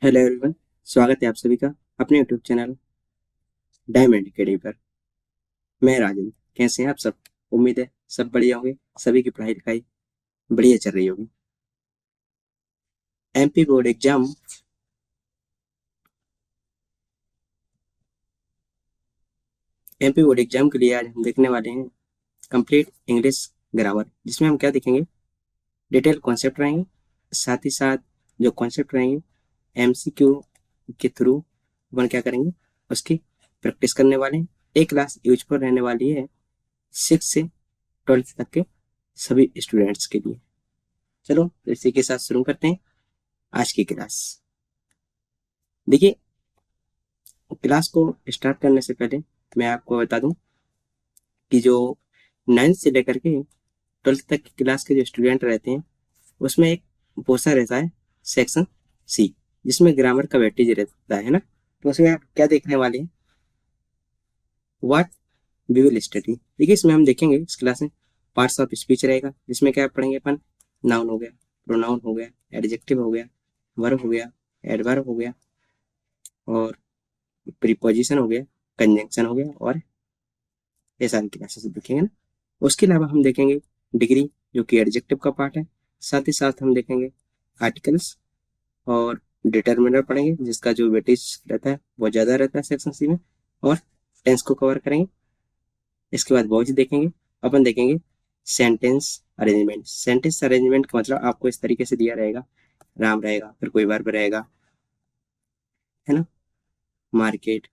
Hello everyone. स्वागत है आप सभी का अपने यूट्यूब चैनल डायमंड अकेडमी पर। मैं राजेंद्र। कैसे हैं आप सब? उम्मीद है सब बढ़िया होंगे। सभी की पढ़ाई लिखाई बढ़िया चल रही होगी। MP board exam MP board exam के लिए आज हम देखने वाले हैं कंप्लीट इंग्लिश ग्रामर, जिसमें हम क्या देखेंगे, डिटेल कॉन्सेप्ट रहेंगे। साथ ही साथ जो कॉन्सेप्ट रहेंगे एमसीक्यू के थ्रू अपन क्या करेंगे, उसकी प्रैक्टिस करने वाले हैं। एक क्लास यूजफुल रहने वाली है 6 से 12 तक के सभी स्टूडेंट्स के लिए। चलो तो इसी के साथ शुरू करते हैं आज की क्लास। देखिए, क्लास को स्टार्ट करने से पहले मैं आपको बता दूं कि जो 9th से लेकर के 12th तक की क्लास के जो स्टूडेंट रहते हैं, उसमें एक पोर्शन रहता है सेक्शन सी, जिसमें ग्रामर का वेटेज रहता है ना। तो उसमें आप क्या देखने वाले हैं, व्हाट वी विल स्टडी। देखिए, इसमें हम देखेंगे इस क्लास में पार्ट्स ऑफ स्पीच रहेगा, जिसमें क्या पढ़ेंगे अपन, नाउन हो गया, प्रोनाउन हो गया, एडजेक्टिव हो गया, वर्ब हो गया, एडवर्ब हो गया, और प्रीपोजिशन हो गया, कंजंक्शन हो गया, और ये सारी क्लासेस देखेंगे ना। उसके अलावा हम देखेंगे डिग्री, जो कि एडजेक्टिव का पार्ट है। साथ ही साथ हम देखेंगे आर्टिकल्स और डिटर्मिनर पढ़ेंगे, जिसका जो वेटेज रहता है वो ज़्यादा रहता है सेक्शन सी में, और टेंस को कवर करेंगे। इसके बाद वॉइस देखेंगे। अपन देखेंगे सेंटेंस अरेंजमेंट। सेंटेंस अरेंजमेंट का मतलब आपको इस तरीके से दिया रहेगा, राम रहेगा, फिर कोई वर्ब रहेगा, है ना, मार्केट,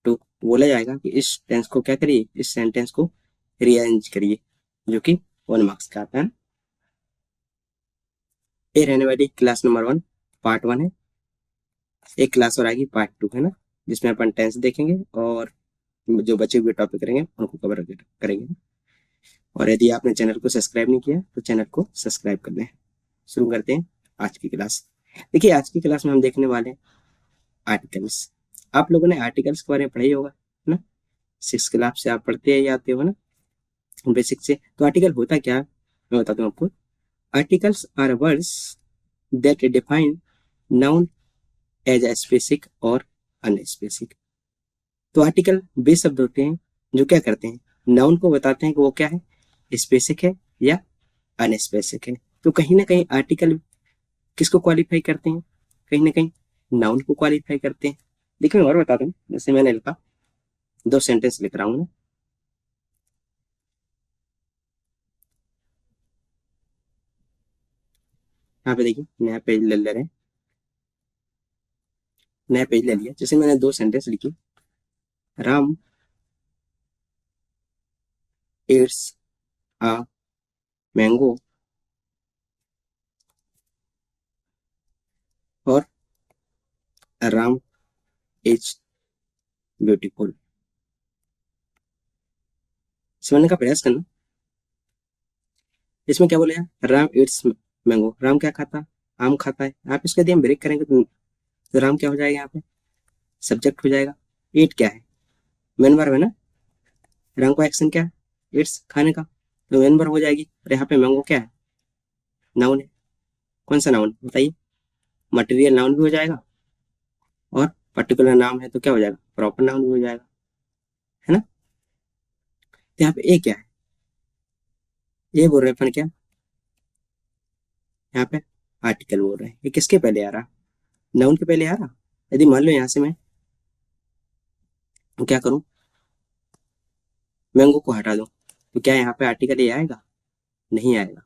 तो बोला जाएगा कि इस टेंस को क्या करिए, इस सेंटेंस को रीअरेंज करिए, जो कि 1 मार्क्स का आता है। ये रहने वाली क्लास नंबर 1, पार्ट 1 है। एक क्लास और आएगी पार्ट 2, है ना, जिसमें अपन टेंस देखेंगे और जो बचे हुए टॉपिक रहेंगे उनको कवर करेंगे। और यदि आपने चैनल को सब्सक्राइब नहीं किया तो चैनल को सब्सक्राइब कर लें। शुरू करते हैं आज की क्लास। देखिए, आज की क्लास में हम देखने वाले हैं आर्टिकल्स। आप लोगों ने आर्टिकल्स के बारे में पढ़ा ही होगा, है ना। 6 क्लास से आप पढ़ते ही आते हो ना, बेसिक से। तो आर्टिकल होता क्या है, मैं बताता हूँ आपको। Articles are words that define noun as a specific और अनस्पेसिफिक। तो आर्टिकल वे शब्द होते हैं जो क्या करते हैं, नाउन को बताते हैं कि वो क्या है, स्पेसिफिक है या अनस्पेसिफिक है। तो कहीं ना कहीं आर्टिकल किसको क्वालिफाई करते हैं, कहीं ना कहीं नाउन को क्वालिफाई करते हैं। देखिए, मैं और बताता हूँ। जैसे मैंने लिखा, 2 सेंटेंस लिख रहा हूँ ना। यहाँ पे देखिए, नया पेज ले ले रहे हैं, नया पेज ले लिया। जैसे मैंने 2 सेंटेंस लिखी, राम eats a mango, और राम इज ब्यूटीफुल। समझने का प्रयास करना। इसमें क्या बोले, राम इट्स मैंगो, राम क्या खाता, आम खाता है। आप इसके यदि हम ब्रेक करेंगे तो राम क्या हो जाएगा, यहाँ पे सब्जेक्ट हो जाएगा। ईट क्या है, मेन वर्ब है ना। राम का एक्शन क्या है, इट्स खाने का, तो मेन वर्ब हो जाएगी। और यहाँ पे मैंगो क्या है, नाउन है। कौन सा नाउन बताइए, मटेरियल नाउन भी हो जाएगा, और पर्टिकुलर नाम है तो क्या हो जाएगा, प्रॉपर नाउन भी हो जाएगा, है ना। तो यहाँ पे ए क्या है, ये बोल रहे हैं अपन क्या, यहाँ पे आर्टिकल बोल रहे हैं। ये किसके पहले आ रहा, नाउन के पहले आ रहा। यदि मान लो यहाँ से मैं क्या करूँ, मैंगो को हटा दूं, तो क्या यहाँ पे आर्टिकल ए आएगा, नहीं आएगा।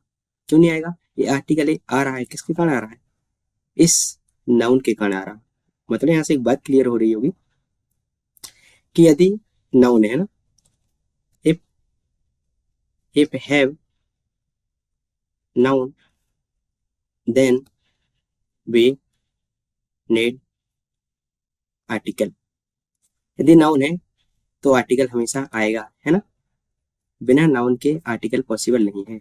क्यों नहीं आएगा, ये आर्टिकल ए आ रहा है, किसके कारण आ रहा है, इस नाउन के कारण आ रहा है। मतलब यहाँ से एक बात क्लियर हो रही होगी कि यदि नाउन है ना, if if have noun then we need article. यदि नाउन है तो आर्टिकल हमेशा आएगा, है ना। बिना नाउन के आर्टिकल पॉसिबल नहीं है।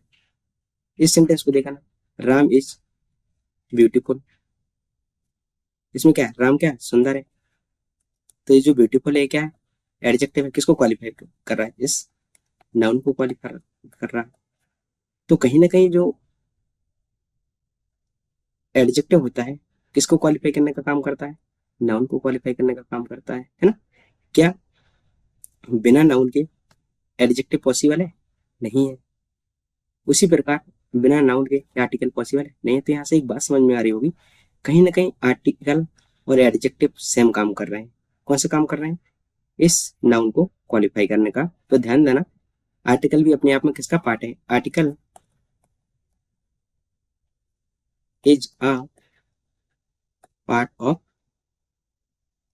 इस सेंटेंस को देखा ना, राम इज ब्यूटीफुल। इसमें क्या है, राम क्या है, सुंदर है। तो ये जो ब्यूटीफुल है क्या है, एडजेक्टिव है, किसको क्वालिफाई कर रहा है, इस नाउन को क्वालिफाई कर रहा है। तो कहीं ना कहीं जो एडजेक्टिव होता है, किसको क्वालिफाई करने का काम करता है? नाउन को क्वालिफाई करने का काम करता है ना? क्या बिना नाउन के एडजेक्टिव पॉसिबल है? नहीं है। उसी प्रकार बिना नाउन के आर्टिकल पॉसिबल है? नहीं है। तो यहाँ से एक बात समझ में आ रही होगी, कहीं ना कहीं आर्टिकल और एडजेक्टिव सेम काम कर रहे हैं। कौन सा काम कर रहे हैं? इस नाउन को क्वालिफाई करने का। तो ध्यान देना, आर्टिकल भी अपने आप में किसका पार्ट है? Article is a part of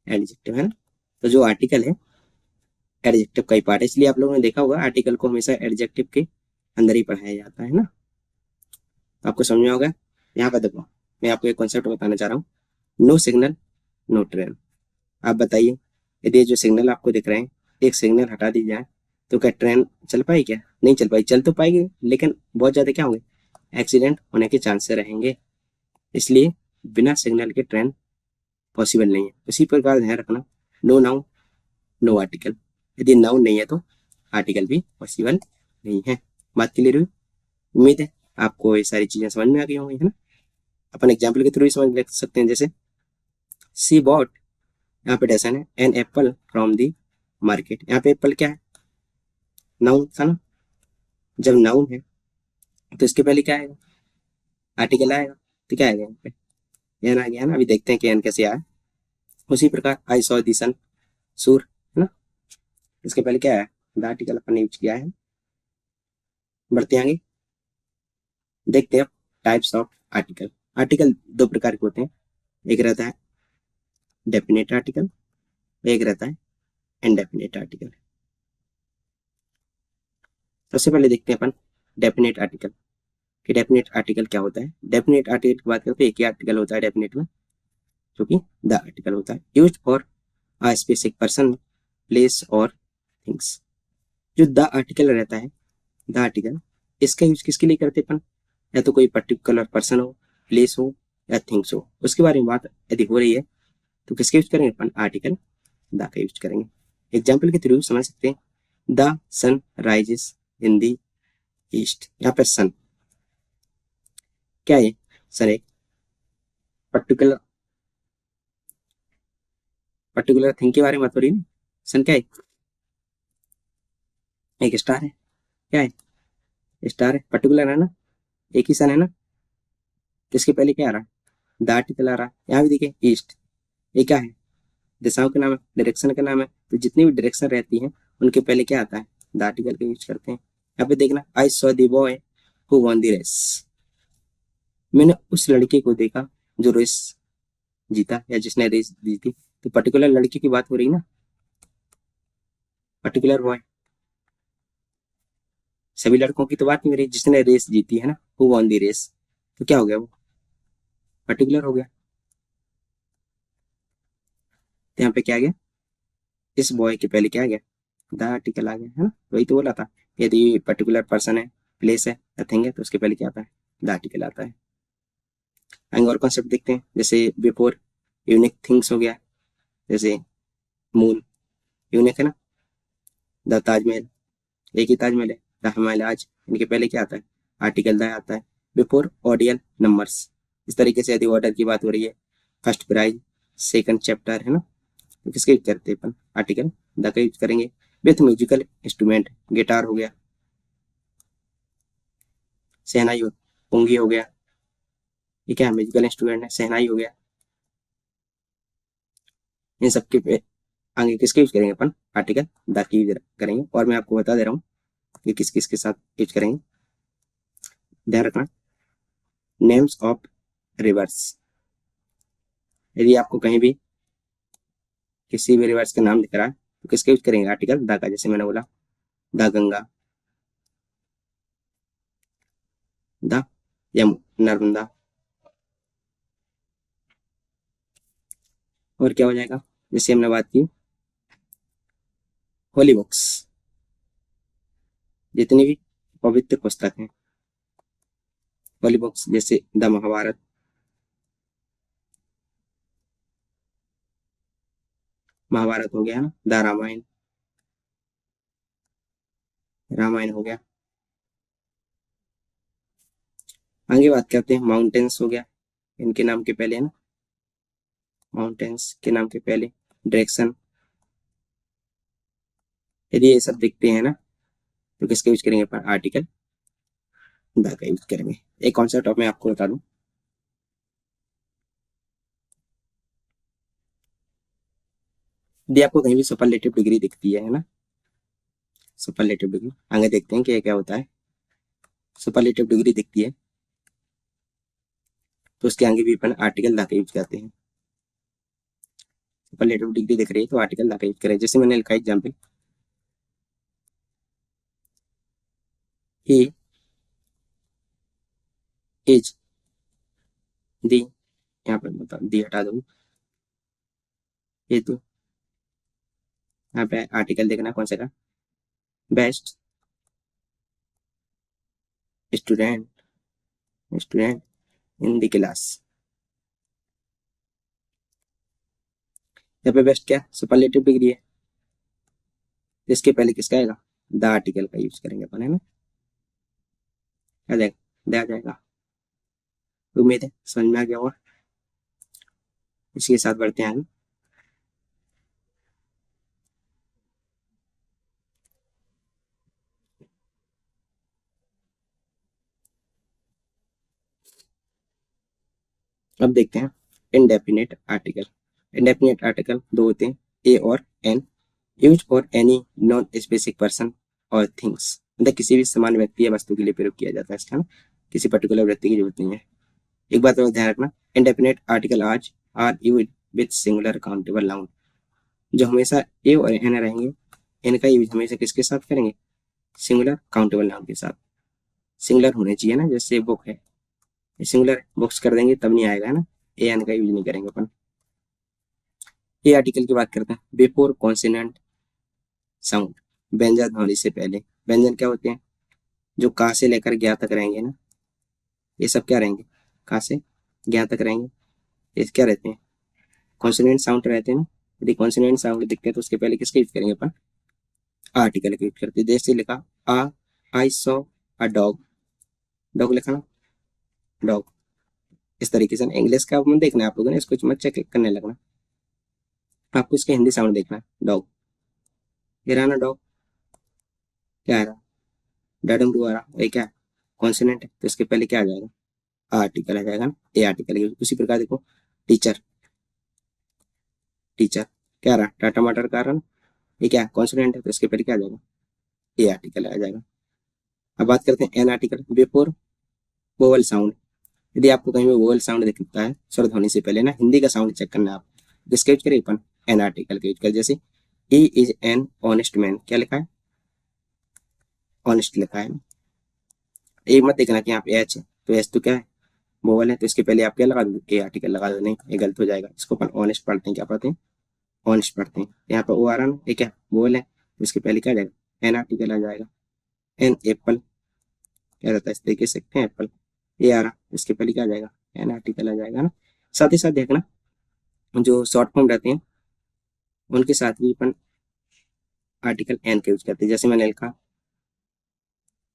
adjective, है ना? तो जो आर्टिकल है एडजेक्टिव का ही पार्ट है, इसलिए आप लोगों ने देखा होगा आर्टिकल को हमेशा एडजेक्टिव के अंदर ही पढ़ाया जाता है ना? तो आपको समझ में होगा। यहाँ पर देखो, मैं आपको एक कॉन्सेप्ट बताना चाह रहा हूँ। No signal no train. आप बताइए, यदि ये जो सिग्नल आपको दिख रहे हैं, एक सिग्नल हटा दी जाए तो क्या ट्रेन चल पाई? क्या नहीं चल पाई? चल तो पाएगी, लेकिन बहुत ज्यादा क्या होंगे? एक्सीडेंट होने के चांसेस रहेंगे। इसलिए बिना सिग्नल के ट्रेन पॉसिबल नहीं है। उसी प्रकार ध्यान रखना, नो नाउन नो आर्टिकल। यदि नाउन नहीं है तो आर्टिकल भी पॉसिबल नहीं है। बात क्लियर हुई? उम्मीद है आपको ये सारी चीजें समझ में आ गई होंगी, है ना? अपन एग्जाम्पल के थ्रू ही समझ ले सकते हैं। जैसे सी बॉट, यहाँ पे डेसन है, an apple from the market. यहाँ पे एप्पल क्या है? नाउन था ना? जब नाउन है तो इसके पहले क्या आएगा? आर्टिकल आएगा। तो क्या आएगा यहाँ पे? एन आ गया ना? अभी देखते हैं कि एन कैसे आया। उसी प्रकार आई सॉ दी सन, सूर, है ना? इसके पहले क्या आया? द आर्टिकल अपन ने यूज किया है। बढ़ते आगे, देखते हैं टाइप्स ऑफ आर्टिकल। आर्टिकल दो प्रकार के होते हैं, एक रहता है डेफिनेट आर्टिकल, एक रहता है इनडेफिनेट आर्टिकल। सबसे पहले देखते हैं अपन डेफिनेट आर्टिकल कि डेफिनेट आर्टिकल क्या होता है। डेफिनेट आर्टिकल की बात करते हैं, एक ही आर्टिकल होता है डेफिनेट में, जो कि द आर्टिकल होता है, used for a specific person place और थिंग्स। जो द आर्टिकल रहता है, द आर्टिकल, इसका यूज किसके लिए करते हैं अपन? या तो कोई पर्टिकुलर पर्सन हो, प्लेस हो या थिंग्स हो, उसके बारे में बात यदि हो रही है तो किसका यूज करेंगे अपन? आर्टिकल द का यूज करेंगे। एग्जाम्पल के थ्रू समझ सकते हैं, the sun rises in the east. यहाँ पर सन क्या है? सन एक पर्टिकुलर पर्टिकुलर थिंग के बारे में बात हो रही है। सन क्या है? एक स्टार है। क्या है? स्टार है, पर्टिकुलर है ना? एक ही सन है ना? इसके पहले क्या आ रहा है? द आर्टिकल आ रहा है। यहाँ भी देखिए ईस्ट, ये क्या है? दिशाओं के नाम है, डायरेक्शन का नाम है। तो जितनी भी डायरेक्शन रहती है उनके पहले क्या आता है? द आर्टिकल का यूज करते हैं। यहाँ पे देखना, I saw the boy who won the race. मैंने उस लड़के को देखा जो रेस जीता या जिसने रेस जीती। तो पर्टिकुलर लड़के की बात हो रही ना, पर्टिकुलर बॉय। सभी लड़कों की तो बात नहीं हो रही, जिसने रेस जीती है ना, हु वॉन द रेस। तो क्या हो गया? वो पर्टिकुलर हो गया। तो यहाँ पे क्या आ गया? इस बॉय के पहले क्या आ गया? द आर्टिकल आ गया, है ना? वही तो बोला था, यदि पर्टिकुलर पर्सन है, प्लेस है या थिंग है तो उसके पहले क्या आता है? द आर्टिकल आता है। आगे और कॉन्सेप्ट देखते हैं, जैसे बिफोर यूनिक थिंग्स हो गया, जैसे मून, यूनिक है ना? द ताजमहल, एक ही ताजमहल है, द हिमालयाज, इनके पहले क्या आता है? आर्टिकल द आता है। बिफोर ऑडियल नंबर्स, इस तरीके से यदि ऑर्डर की बात हो रही है, फर्स्ट प्राइज, सेकंड चैप्टर, है ना? तो किसके यूज करते हैं अपन? आर्टिकल द का यूज करेंगे। विथ म्यूजिकल इंस्ट्रूमेंट, गिटार हो गया, शहनाई हो, पुंगी हो गया, ये क्या है? म्यूजिकल इंस्ट्रूमेंट है, शहनाई हो गया। इन सबके पे आगे किसके यूज करेंगे अपन? आर्टिकल द की यूज करेंगे। और मैं आपको बता दे रहा हूँ कि किस किस के साथ यूज करेंगे। ध्यान रखना, नेम्स ऑफ रिवर्स, यदि आपको कहीं भी किसी भी रिवर्स का नाम दिख रहा है तो किसका यूज करेंगे? आर्टिकल द का। जैसे मैंने बोला द गंगा, द यम नर्मदा। और क्या हो जाएगा? जैसे हमने बात की होली बुक्स, जितनी भी पवित्र पुस्तक हैं, होली बुक्स, जैसे द महाभारत, महाभारत हो गया ना, द रामायण, रामायण हो गया। आगे बात करते हैं, माउंटेन्स हो गया, इनके नाम के पहले है ना, माउंटेन्स के नाम के पहले डायरेक्शन, यदि ये सब दिखते हैं ना तो किसका यूज करेंगे अपन, आर्टिकल द का यूज करेंगे। एक कॉन्सेप्ट मैं आपको बता दूं, यदि आपको कहीं भी सुपरलेटिव डिग्री दिखती है ना, सुपरलेटिव डिग्री आगे देखते हैं कि क्या होता है। सुपरलेटिव डिग्री दिखती है तो उसके आगे भी अपन आर्टिकल द का यूज करते हैं। सुपरलेटिव डिग्री दिख रही है तो आर्टिकल द का यूज करें। जैसे मैंने लिखा एग्जाम्पल, ही इज दी, यहाँ पर मतलब दी हटा दूँ, ये तो यहाँ पे आर्टिकल देखना कौन सा का, best student, student in the class. यहाँ पे बेस्ट क्या, सुपरलेटिव डिग्री है, इसके पहले किसका आएगा, द आर्टिकल का यूज करेंगे अपन, है ना, आ जाएगा, द आ जाएगा। उम्मीद है समझ में आ गया होगा। इसी के साथ बढ़ते हैं आगे। अब देखते हैं इंडेफिनेट आर्टिकल। इंडेफिनेट आर्टिकल दो होते हैं, ए और an, use for any non specific person और थिंग्स, मतलब किसी भी समान व्यक्ति या वस्तु के लिए प्रयोग किया जाता है इसका ना, किसी पर्टिकुलर व्यक्ति की जरूरत नहीं है। एक बात और ध्यान रखना, इंडेफिनेट आर्टिकल आज are use with singular countable noun, जो हमेशा ए और एन रहेंगे, इनका यूज हमेशा किसके साथ करेंगे, सिंगुलर काउंटेबल नाउन के साथ। सिंगुलर होने चाहिए ना, जैसे बुक है, सिंगुलर बुक्स कर देंगे तब नहीं आएगा, है ना, ए एन का यूज नहीं करेंगे अपन। ये आर्टिकल की बात करते हैं, बिफोर कॉन्सिनेंट साउंड, व्यंजन ध्वनि से पहले। व्यंजन क्या होते हैं, जो का से लेकर ज्ञा तक रहेंगे ना, ये सब क्या रहेंगे, का से ज्ञा तक रहेंगे, ये क्या रहते हैं, कॉन्सोनेंट साउंड रहते हैं ना। यदि कॉन्सोनेंट साउंड दिखते हैं तो उसके पहले किसका यूज करेंगे अपन, आर्टिकल का यूज करते हैं। जैसे लिखा आ, I saw a dog, dog लिखा ना, डॉग, इस तरीके से इंग्लिश का मन देखना है आप लोगों ने, इसको मत चेक करने लगना, आपको इसका हिंदी साउंड देखना है। डॉग, ये रहा ना डॉग, क्या आ रहा, डडम डू आ रहा, ये क्या कॉन्सोनेंट है तो इसके पहले क्या आ जाएगा, आर्टिकल आ जाएगा ना, ए आर्टिकल। उसी प्रकार देखो टीचर, टीचर क्या रहा, टाटा मटर का रहा ना, ये क्या कॉन्सोनेंट है तो इसके पहले क्या आ जाएगा, ए आर्टिकल आ जाएगा। अब बात करते हैं an article, before vowel sound, यदि आपको कहीं भी वोवल साउंड दिखता है स्वर ध्वनि से पहले ना, हिंदी का साउंड चेक करना है आप, किसका यूज करें अपन, एन आर्टिकल का यूज करें। जैसे he is an honest man, क्या लिखा है, ऑनेस्ट लिखा है ना, ये मत देखना कि यहाँ पे एच है तो एच तो क्या है, वोवल है, तो इसके पहले आप क्या लगा दो, ए आर्टिकल लगा दो, नहीं ये गलत हो जाएगा। इसको अपन ऑनेस्ट पढ़ते हैं, क्या पढ़ते हैं, ऑनेस्ट पढ़ते हैं। यहाँ पे ओ आ रहा ना, ये क्या वोवल है तो इसके पहले क्या आ जाएगा, एन आर्टिकल आ जाएगा। एन एप्पल क्या रहता है, इस तरीके से लिखते हैं एप्पल, ये आ रहा इसके पहले क्या आ जाएगा, एन आर्टिकल आ जाएगा ना। साथ ही साथ देखना जो शॉर्ट फॉर्म रहते हैं उनके साथ भी अपन आर्टिकल एन का यूज करते हैं। जैसे मैंने लिखा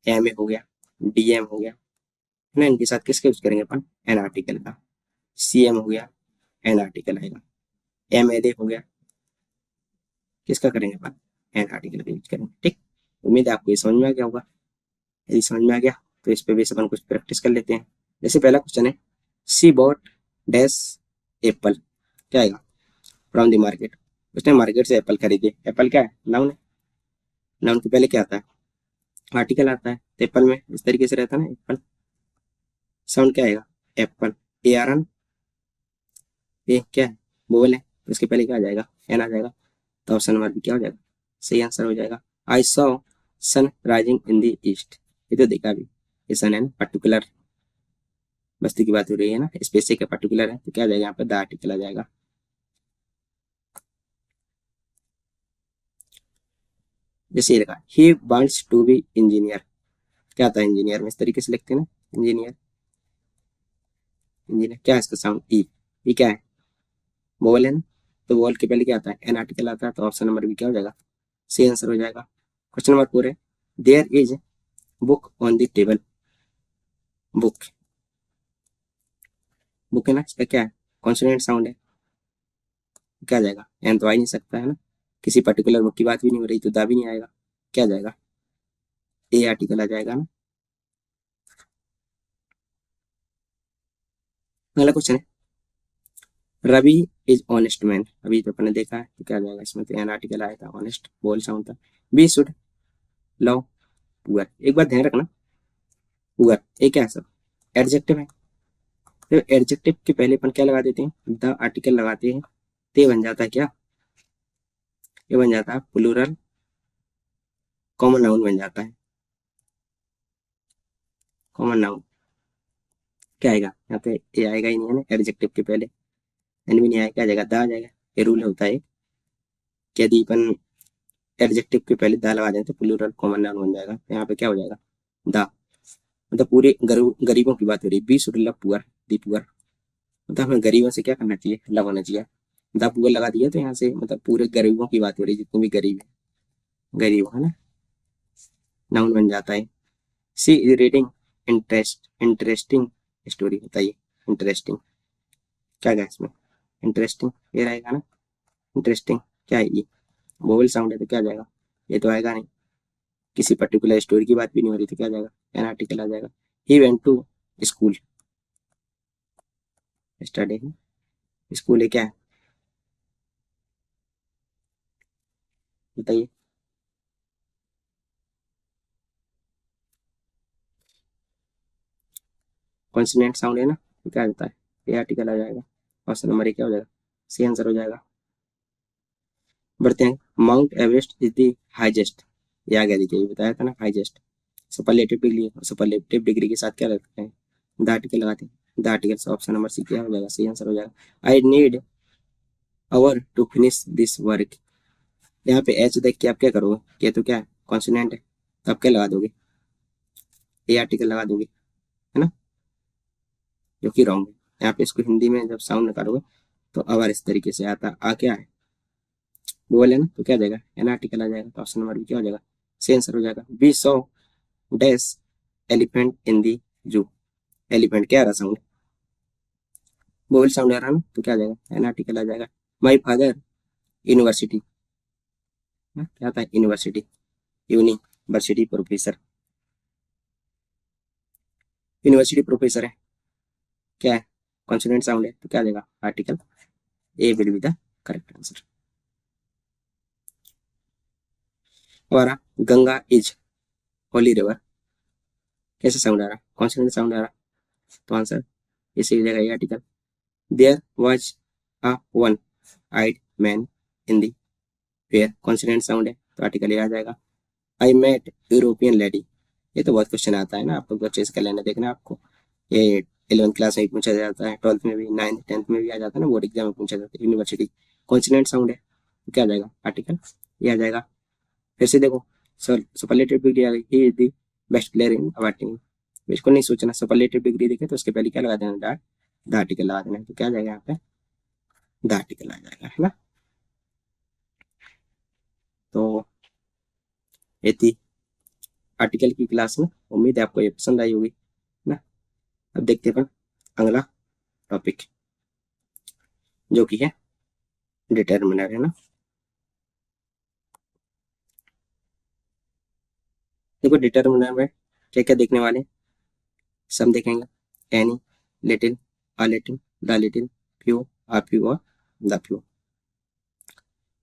एम ए हो गया, डी एम हो गया, है ना, इनके साथ किसका यूज करेंगे अपन, एन आर्टिकल का। सी एम हो गया, एन आर्टिकल आएगा। एम एल ए हो गया, किसका करेंगे अपन, एन आर्टिकल का यूज करेंगे। ठीक, उम्मीद है आपको ये समझ में आ गया होगा। यदि समझ में आ गया तो इस पे भी अपन कुछ प्रैक्टिस कर लेते हैं। जैसे पहला क्वेश्चन है, सी बॉट डैश एप्पल, क्या आएगा, फ्रॉम द मार्केट, उसने मार्केट से एप्पल खरीदे। एप्पल क्या है, नाउन है, नाउन के पहले क्या आता है, आर्टिकल आता है। तो एप्पल में इस तरीके से रहता है ना, एप्पल साउंड क्या आएगा, एप्पल, ए आर एन, ये क्या है, बोल है तो इसके पहले क्या आ जाएगा, एन आ जाएगा। तो ऑप्शन नंबर बी क्या हो जाएगा, सही आंसर हो जाएगा। I saw sun rising in the east, ये तो देखा भी, ये सन है ना, पर्टिकुलर वस्तु की बात हो रही है ना, स्पेसिफिक है पर्टिकुलर है, तो क्या आ जाएगा यहाँ पे, द आर्टिकल आ जाएगा। जैसे ये लगा, he wants to be engineer, क्या आता है इंजीनियर में, इस तरीके से लिखते हैं ना, इंजीनियर, इंजीनियर क्या है इसका साउंड, ई, ये क्या है, वोवल है ना, तो वोवल के पहले क्या आता है, एन आर्टिकल आता है। तो ऑप्शन नंबर बी क्या हो जाएगा, सही आंसर हो जाएगा। क्वेश्चन नंबर 4 है, there is book on the table, book, book है ना, इसका क्या है, कॉन्सोनेंट साउंड है, क्या जाएगा, एन तो आ ही नहीं सकता है ना, किसी पर्टिकुलर बुक की बात भी नहीं हो रही तो दा भी नहीं आएगा, क्या जाएगा, ए आर्टिकल आ जाएगा ना। अगला क्वेश्चन है, रवि इज ऑनेस्ट मैन, अभी तो अपने देखा है, तो क्या जाएगा इसमें, तो एन आर्टिकल आया था, ऑनेस्ट बोल साउंड था। बी शुड लव पुअर, एक बार ध्यान रखना, पुअर ये क्या है सब, एडजेक्टिव है, तो एडजेक्टिव के पहले अपन क्या लगा देते हैं, द आर्टिकल लगाते हैं, ते बन जाता है क्या, ये बन जाता है प्लूरल कॉमन नाउन बन जाता है, कॉमन नाउन क्या आएगा यहाँ पे, ये आएगा ही नहीं है ना एडजेक्टिव के पहले, एन भी नहीं आएगा, क्या आ जाएगा, द आ जाएगा। ये रूल होता है कि यदि अपन एडजेक्टिव के पहले द लगा दें तो प्लूरल कॉमन नाउन बन जाएगा, तो यहाँ पे क्या हो जाएगा, द, मतलब पूरे गरीबों की बात हो रही है, we should love poor, the poor, मतलब हमें गरीबों से क्या करना चाहिए, लव होना चाहिए, द पुअर लगा दिया तो यहाँ से मतलब पूरे गरीबों की बात हो रही है, जितने भी गरीब है, गरीब है ना, नाउन बन जाता है। सी इज रीडिंग इंटरेस्टिंग स्टोरी, बताइए इंटरेस्टिंग क्या है इसमें, इंटरेस्टिंग ये रहेगा ना, इंटरेस्टिंग क्या है ये, वोवल साउंड है तो क्या जाएगा, ये तो आएगा नहीं, किसी पर्टिकुलर स्टोरी की बात भी नहीं हो रही तो क्या जाएगा, एन आर्टिकल आ जाएगा। He went to school, study, school है क्या है, बताइए, कॉन्सोनेंट साउंड है ना, तो क्या होता है, ये आर्टिकल आ जाएगा, ऑप्शन नंबर ए क्या हो जाएगा, सी आंसर हो जाएगा। बढ़ते हैं, Mount Everest is the highest, ये आ गया, देखिए ये बताया था ना हाईएस्ट, सुपरलेटिव डिग्री है, सुपरलेटिव डिग्री के साथ क्या रखते हैं, द आर्टिकल लगाते हैं, the article, option number C क्या हो जाएगा, सही आंसर हो जाएगा। I need hour to finish this work, यहाँ पे एच देख के आप क्या करोगे, ये तो क्या है कॉन्सोनेंट है, तो आप क्या लगा दोगे, ए आर्टिकल लगा दोगे, है ना, जो कि रॉन्ग है। यहाँ पे इसको हिंदी में जब साउंड निकालोगे तो अवर इस तरीके से आता, आ क्या है, बोल है ना, तो क्या आ जाएगा, एन आर्टिकल आ जाएगा, तो ऑप्शन नंबर भी क्या हो जाएगा, सी आंसर हो जाएगा। We saw dash elephant in the zoo, elephant क्या आ रहा साउंड, बोल साउंड आ रहा ना, तो क्या आ जाएगा, एन आर्टिकल आ जाएगा। माई फादर यूनिवर्सिटी, क्या था university, university professor, university professor है, क्या है कॉन्सोनेंट साउंड है, तो क्या आ जाएगा article, A will be the correct answer. हमारा गंगा इज होली रिवर, कैसे साउंड आ रहा, कॉन्सोनेंट साउंड आ रहा, तो आंसर इसी जगह ये आर्टिकल। There was a one eyed man in the fair, consonant sound है तो आर्टिकल ये आ जाएगा। आई मेट यूरोपियन लेडी, ये तो बहुत क्वेश्चन आता है ना, आप लोग अच्छे से कर लेना, देखना आपको ये 11th क्लास में भी पूछा जाता है, 12th में भी, 9th 10th में भी आ जाता है ना, बोर्ड एग्जाम में पूछा जाता है, यूनिवर्सिटी कॉन्सोनेंट साउंड है तो क्या आ जाएगा आर्टिकल, ये आ जाएगा। फिर से देखो, सुपरलेटिव डिग्री आ गई, he is the best player in our team, इसको नहीं सोचना, सुपरलेटिव डिग्री देखे तो उसके पहले क्या लगा देना, डॉट, द आर्टिकल लगा देना है, तो क्या आ जाएगा यहाँ पे, द आर्टिकल आ जाएगा, है ना। तो ये थी आर्टिकल की क्लास में, उम्मीद है आपको ये पसंद आई होगी ना। अब देखते हैं अपन अगला टॉपिक, जो कि है डिटर्मिनर, है ना। देखो डिटर्मिनर में क्या क्या देखने वाले, सम देखेंगे, any, little, a little, the little, few, uh few और द फ्यू।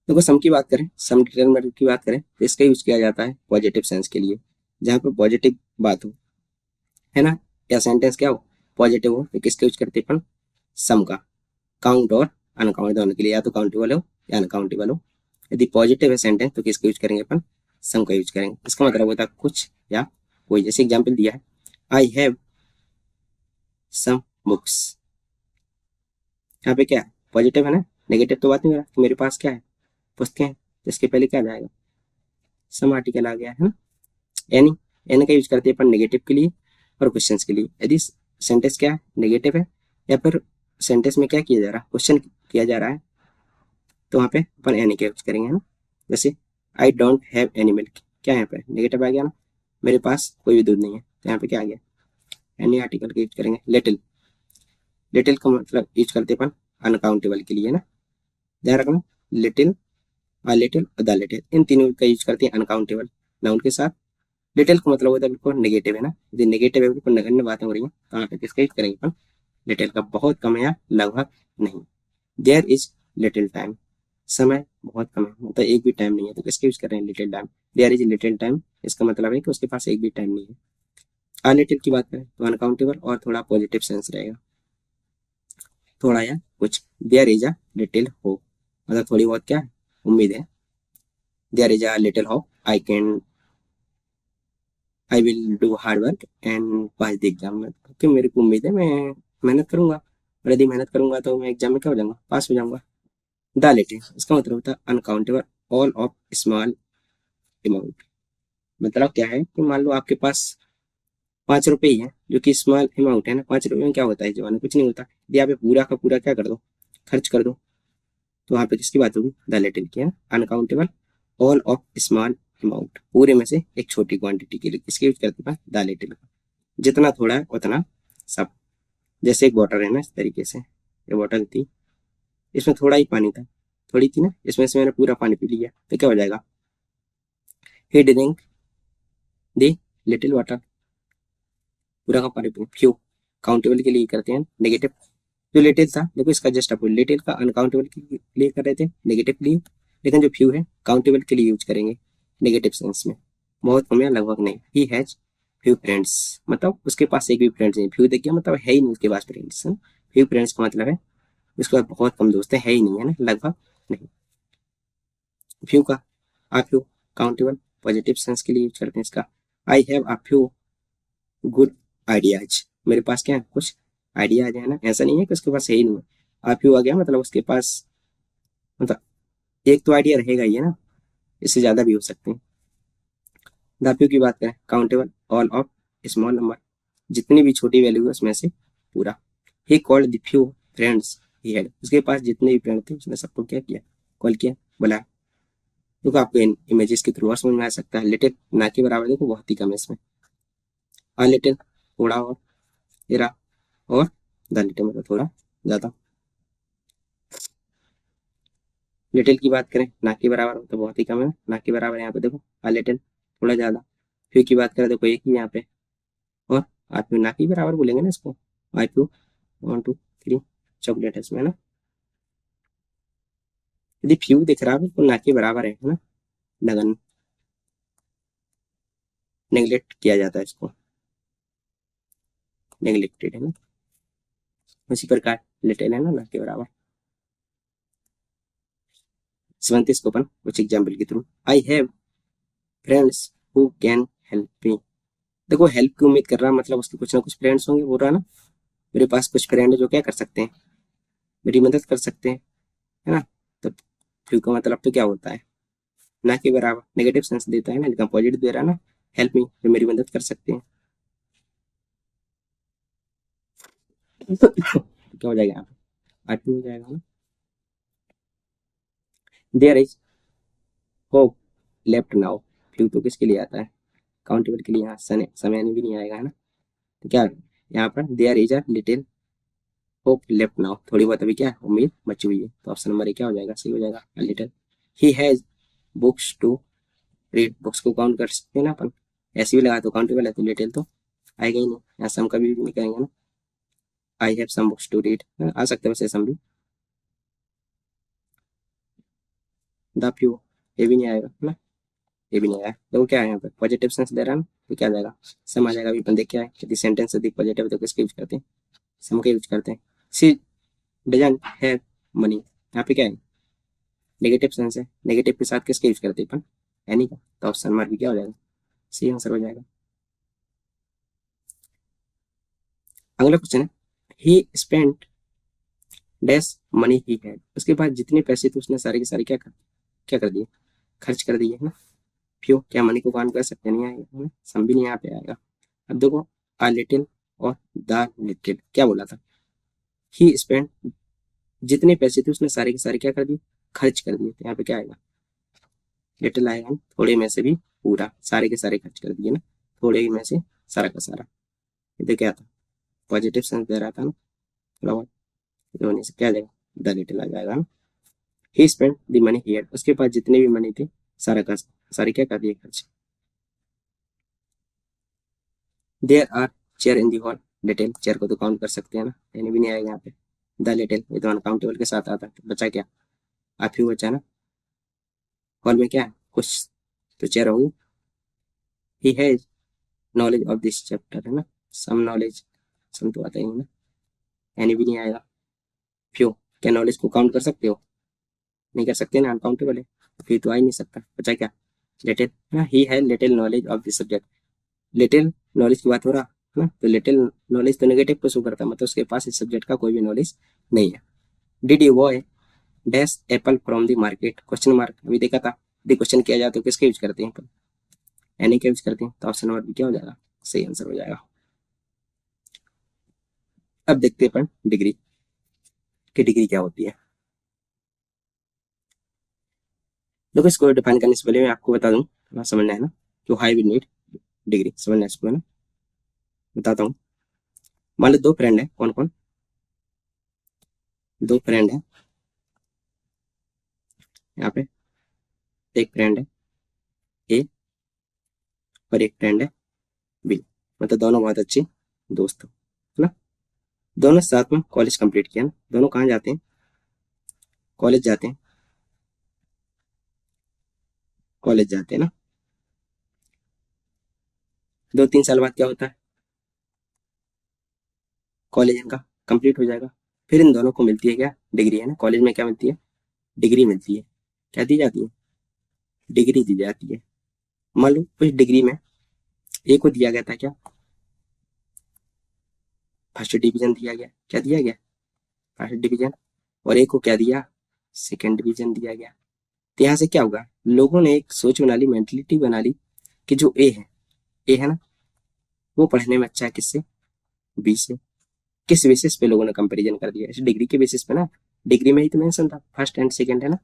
देखो सम की बात करें, सम डिटर्मिनर की बात करें तो इसका यूज किया जाता है पॉजिटिव सेंस के लिए, जहाँ पे पॉजिटिव बात हो, है ना, या सेंटेंस क्या हो पॉजिटिव हो, तो किसका यूज करते हैं अपन, सम का, काउंट और अनकाउंट दोनों के लिए, या तो काउंटेबल हो या अनकाउंटेबल हो। यदि पॉजिटिव है सेंटेंस तो किसका यूज करेंगे अपन, सम का यूज करेंगे, इसका मतलब होता है कुछ या कोई, जैसे एग्जाम्पल दिया है, आई हैव सम बुक्स, यहाँ पे क्या है पॉजिटिव है ना, नेगेटिव तो बात नहीं हो रहा, तो मेरे पास क्या है पुस्तकें हैं, तो इसके पहले क्या जाएगा, सम आर्टिकल आ गया है ना। एनी, एन का यूज करते हैं अपन नेगेटिव के लिए और क्वेश्चन के लिए, यदि सेंटेंस क्या है नेगेटिव है, या फिर सेंटेंस में क्या किया जा रहा है, क्वेश्चन किया जा रहा है, तो वहाँ पे अपन एनी का यूज करेंगे, है ना। जैसे I don't have any milk, क्या है यहाँ पे नेगेटिव आ गया ना, मेरे पास कोई भी दूध नहीं है, तो यहाँ पे क्या आ गया, एनी आर्टिकल का यूज करेंगे। लिटिल, लिटिल का मतलब यूज करते अपन अनकाउंटेबल के लिए ना, ध्यान रखना, लिटिल, अ लिटिल और द लिटिल, इन तीनों का यूज करते हैं अनकाउंटेबल नाउन के साथ। लिटिल का मतलब होता है बिल्कुल नेगेटिव है ना, यदि नेगेटिव है, बिल्कुल नगण्य बातें हो रही हैं, तो यहाँ पे किसका यूज करेंगे अपन, लिटिल का। बहुत कम है या लगभग नहीं। देयर इज लिटिल टाइम, समय बहुत कम है, मतलब एक भी टाइम नहीं है, तो किसका यूज कर रहे हैं, little time. There is little time, इसका मतलब है कि उसके पास एक भी टाइम नहीं है। अनलिटिल की बात करें तो अनकाउंटेबल और थोड़ा पॉजिटिव सेंस रहेगा, थोड़ा या कुछ। There is a little hope, मतलब थोड़ी बहुत क्या है, उम्मीद है। There is a little hope I can, I will do hard work and pass the exam में, क्योंकि मेरे को उम्मीद है मैं मेहनत करूंगा, और यदि मेहनत करूंगा तो मैं एग्जाम में क्या हो जाऊंगा, पास हो जाऊंगा। द लिटिल, इसका मतलब होता है uncountable all of small amount. मतलब क्या है कि मान लो आपके पास 5 रुपए ही है, जो कि स्मॉल अमाउंट है ना, 5 रुपए में क्या होता है जवान, कुछ नहीं होता। यदि आप ये पूरा का पूरा क्या कर दो, खर्च कर दो, तो वहां पे किसकी बात होगी, द लिटिल की है, uncountable all of small amount, पूरे में से एक छोटी क्वांटिटी के लिए किसके यूज करते हैं, द लिटिल का। जितना थोड़ा है उतना सब। जैसे एक बॉटल है ना, इस तरीके से ये बॉटल थी, इसमें थोड़ा ही पानी था, थोड़ी थी ना, इसमें से मैंने पूरा पानी पी लिया, तो क्या हो जाएगा, ही ड्रिंक द लिटिल वाटर, पूरा का पानी पी। फ्यू, काउंटेबल के लिए करते हैं नेगेटिव। जो लिटिल था देखो, इसका जस्ट अपोजिट, लिटिल का अनकाउंटेबल के लिए कर रहे थे, नेगेटिव के लिए, लेकिन जो फ्यू है काउंटेबल के लिए यूज करेंगे, नेगेटिव सेंस में। बहुत कम या लगभग नहीं। ही हैज फ्यू फ्रेंड्स, मतलब उसके पास एक भी फ्रेंड्स नहीं। फ्यू देखिए मतलब है ही नहीं उसके पास फ्रेंड्स। फ्यू फ्रेंड्स का मतलब है उसके पास बहुत कम दोस्त है ही नहीं, है ना, लगभग नहीं। फ्यू का आ फ्यू, काउंटेबल पॉजिटिव सेंस के लिए यूज करते हैं इसका। I have uh few good ideas, मेरे पास क्या है, कुछ आइडियाज है ना, ऐसा नहीं है कि उसके पास है ही नहीं है। आ फ्यू आ गया मतलब उसके पास, मतलब एक तो आइडिया रहेगा ही है ना, इससे ज्यादा भी हो सकते हैं। द फ्यू की बात करें, countable all of small number, जितनी भी छोटी वैल्यू है उसमें से पूरा। He called the few friends he had, उसके पास जितने भी फ्रेंड थे उसने सबको क्या किया, कॉल किया, बुलाया। देखो आपको इन इमेजेस के थ्रू और समझ में आ सकता है। लिटिल ना के बराबर देखो बहुत ही कम है इसमें, आ लिटिल थोड़ा, और इरा, और द लिटिल मतलब थोड़ा ज्यादा। लिटिल की बात करें ना के बराबर हो तो बहुत ही कम है, ना के बराबर यहाँ पे देखो, आ लिटिल थोड़ा ज्यादा। फ्यू की बात करें देखो एक ही यहाँ पे, और आप ना के बराबर बोलेंगे ना इसको, आई फ्यू 1 2 3 चॉकलेट है इसमें ना। यदि फ्यू दिख रहा है तो ना के बराबर है ना, नगन, नेग्लेक्ट किया जाता है इसको, नेग्लेक्टेड है ना। उसी प्रकार लिटिल है ना, ना के बराबर। सेवंथ इसको अपन कुछ एग्जाम्पल के through, I have friends who can help me. देखो हेल्प की उम्मीद कर रहा, मतलब उसके कुछ ना कुछ फ्रेंड्स होंगे, बोल रहा ना, मेरे पास कुछ फ्रेंड है जो क्या कर सकते हैं, मेरी मदद कर सकते हैं, है ना। तो फ्यू का मतलब तो क्या होता है, ना के बराबर, नेगेटिव सेंस देता है ना, लेकिन पॉजिटिव दे रहा है ना, हेल्प मी, जो मेरी मदद कर सकते हैं। तो क्या हो जाएगा यहाँ पे, आर टू हो जाएगा ना। There is hope left now, few तो किसके लिए आता है, काउंटेबल के लिए, यहाँ समय समय भी नहीं आएगा, है ना। तो क्या यहाँ पर, there is a little hope left now, थोड़ी बहुत अभी क्या है, उम्मीद बची हुई है, तो ऑप्शन नंबर ए क्या हो जाएगा, सही हो जाएगा, a little. He has books to read, books को काउंट कर सकते हैं ना अपन, ऐसे भी लगा तो काउंटेबल है, तो लिटिल तो आएगा ही नहीं, यहाँ सम कभी भी नहीं करेंगे ना। I have some books to read आ सकते हैं वैसे सम भी। द फ्यू, ये भी नहीं आएगा ना, ये भी नहीं आया, तो क्या है यहाँ पे, पॉजिटिव सेंस दे रहा है ना, तो क्या आ जाएगा, सम आ जाएगा। अभी अपन देख के आए यदि सेंटेंस अधिक पॉजिटिव तो किसका यूज करते हैं, सम का यूज करते हैं। सी डजंट हैव मनी, यहाँ पे क्या है, नेगेटिव सेंस है, नेगेटिव के साथ किसका यूज करते हैं अपन, एनी का, तो ऑप्शन मार्क भी क्या हो जाएगा, सी आंसर हो जाएगा। अगला क्वेश्चन है, ही spent dash money he had, उसके पास जितने पैसे थे उसने सारे के सारे क्या कर दिए, खर्च कर दिए, है ना। फ्यू, क्या मनी को काउंट कर सकते नहीं आएगा, है ना? सम भी नहीं यहाँ पे आएगा। अब देखो, अ लिटिल और द लिटिल क्या बोला था, ही स्पेंड, जितने पैसे थे उसने सारे के सारे क्या कर दिए, खर्च कर दिए, तो यहाँ पे क्या आएगा, लिटिल आएगा ना? थोड़े में से भी पूरा, सारे के सारे खर्च कर दिए ना, थोड़े ही में से सारा का सारा। ये तो क्या था, पॉजिटिव सेंस दे रहा था ना, थोड़ा बहुत, तो होने से क्या आ जाएगा, द लिटिल आ जाएगा ना। He spend the money he had, उसके पास जितने भी मनी थे सारे क्या कर दिए खर्च। There are chair in the hall, detail chair को तो काउंट कर सकते हैं ना, यानी भी नहीं आएगा यहाँ पे। द लिटिल ये तो अनकाउंटेबल के साथ आता है, तो बचा क्या, आप ही बचा ना। हॉल में क्या है, कुछ तो चेयर होगी। He has knowledge of this chapter, है ना, सम नॉलेज, सम तो आता ही नहीं ना, यानी भी नहीं आएगा। फ्यू, क्या नॉलेज को काउंट कर सकते हो, नहीं कर सकते ना, अनकाउंटेबल है, फिर तो आ ही नहीं सकता। बचा क्या, लिटिल ना, ही है little knowledge of this subject, little knowledge की बात हो रहा है ना, तो लिटिल नॉलेज तो नेगेटिव को शो करता है, मतलब उसके पास इस सब्जेक्ट का कोई भी नॉलेज नहीं है। Did you boy dash Apple from the market, question mark अभी देखा था। यदि क्वेश्चन किया जाए तो किसके यूज करते हैं अपन, एनी के यूज करते हैं, तो ऑप्शन नंबर बी क्या हो जाएगा, सही आंसर हो जाएगा। अब देखते हैं अपन डिग्री की, डिग्री क्या होती है। देखो इसको डिफाइन करने से पहले मैं आपको बता दूं, थोड़ा समझना है ना, कि हाई वी नीड डिग्री, समझना है इसको, है ना, बताता हूँ। मान लो दो फ्रेंड है, कौन कौन, दो फ्रेंड है यहाँ पे, एक फ्रेंड है ए और एक फ्रेंड है बी, मतलब दोनों बहुत अच्छे दोस्त हो, है ना। दोनों साथ में कॉलेज कंप्लीट किया ना, दोनों कहाँ जाते हैं, कॉलेज जाते हैं, कॉलेज जाते हैं ना। 2-3 साल बाद क्या होता है, कॉलेज इनका कंप्लीट हो जाएगा, फिर इन दोनों को मिलती है क्या, डिग्री, है ना। कॉलेज में क्या मिलती है, डिग्री मिलती है, क्या दी जाती है, डिग्री दी जाती है। मान लो उस डिग्री में ए को दिया गया था क्या, फर्स्ट डिवीजन दिया गया, क्या दिया गया, फर्स्ट डिवीजन, और ए को क्या दिया, सेकेंड डिवीजन दिया गया। तो यहाँ से क्या होगा, लोगों ने एक सोच बना ली, मेंटलिटी बना ली कि जो ए है ना, वो पढ़ने में अच्छा है किससे, बी से। किस बेसिस पे लोगों ने कंपैरिजन कर दिया, इस डिग्री के बेसिस पे ना, डिग्री में ही तो मेंशन था फर्स्ट एंड सेकंड, है ना,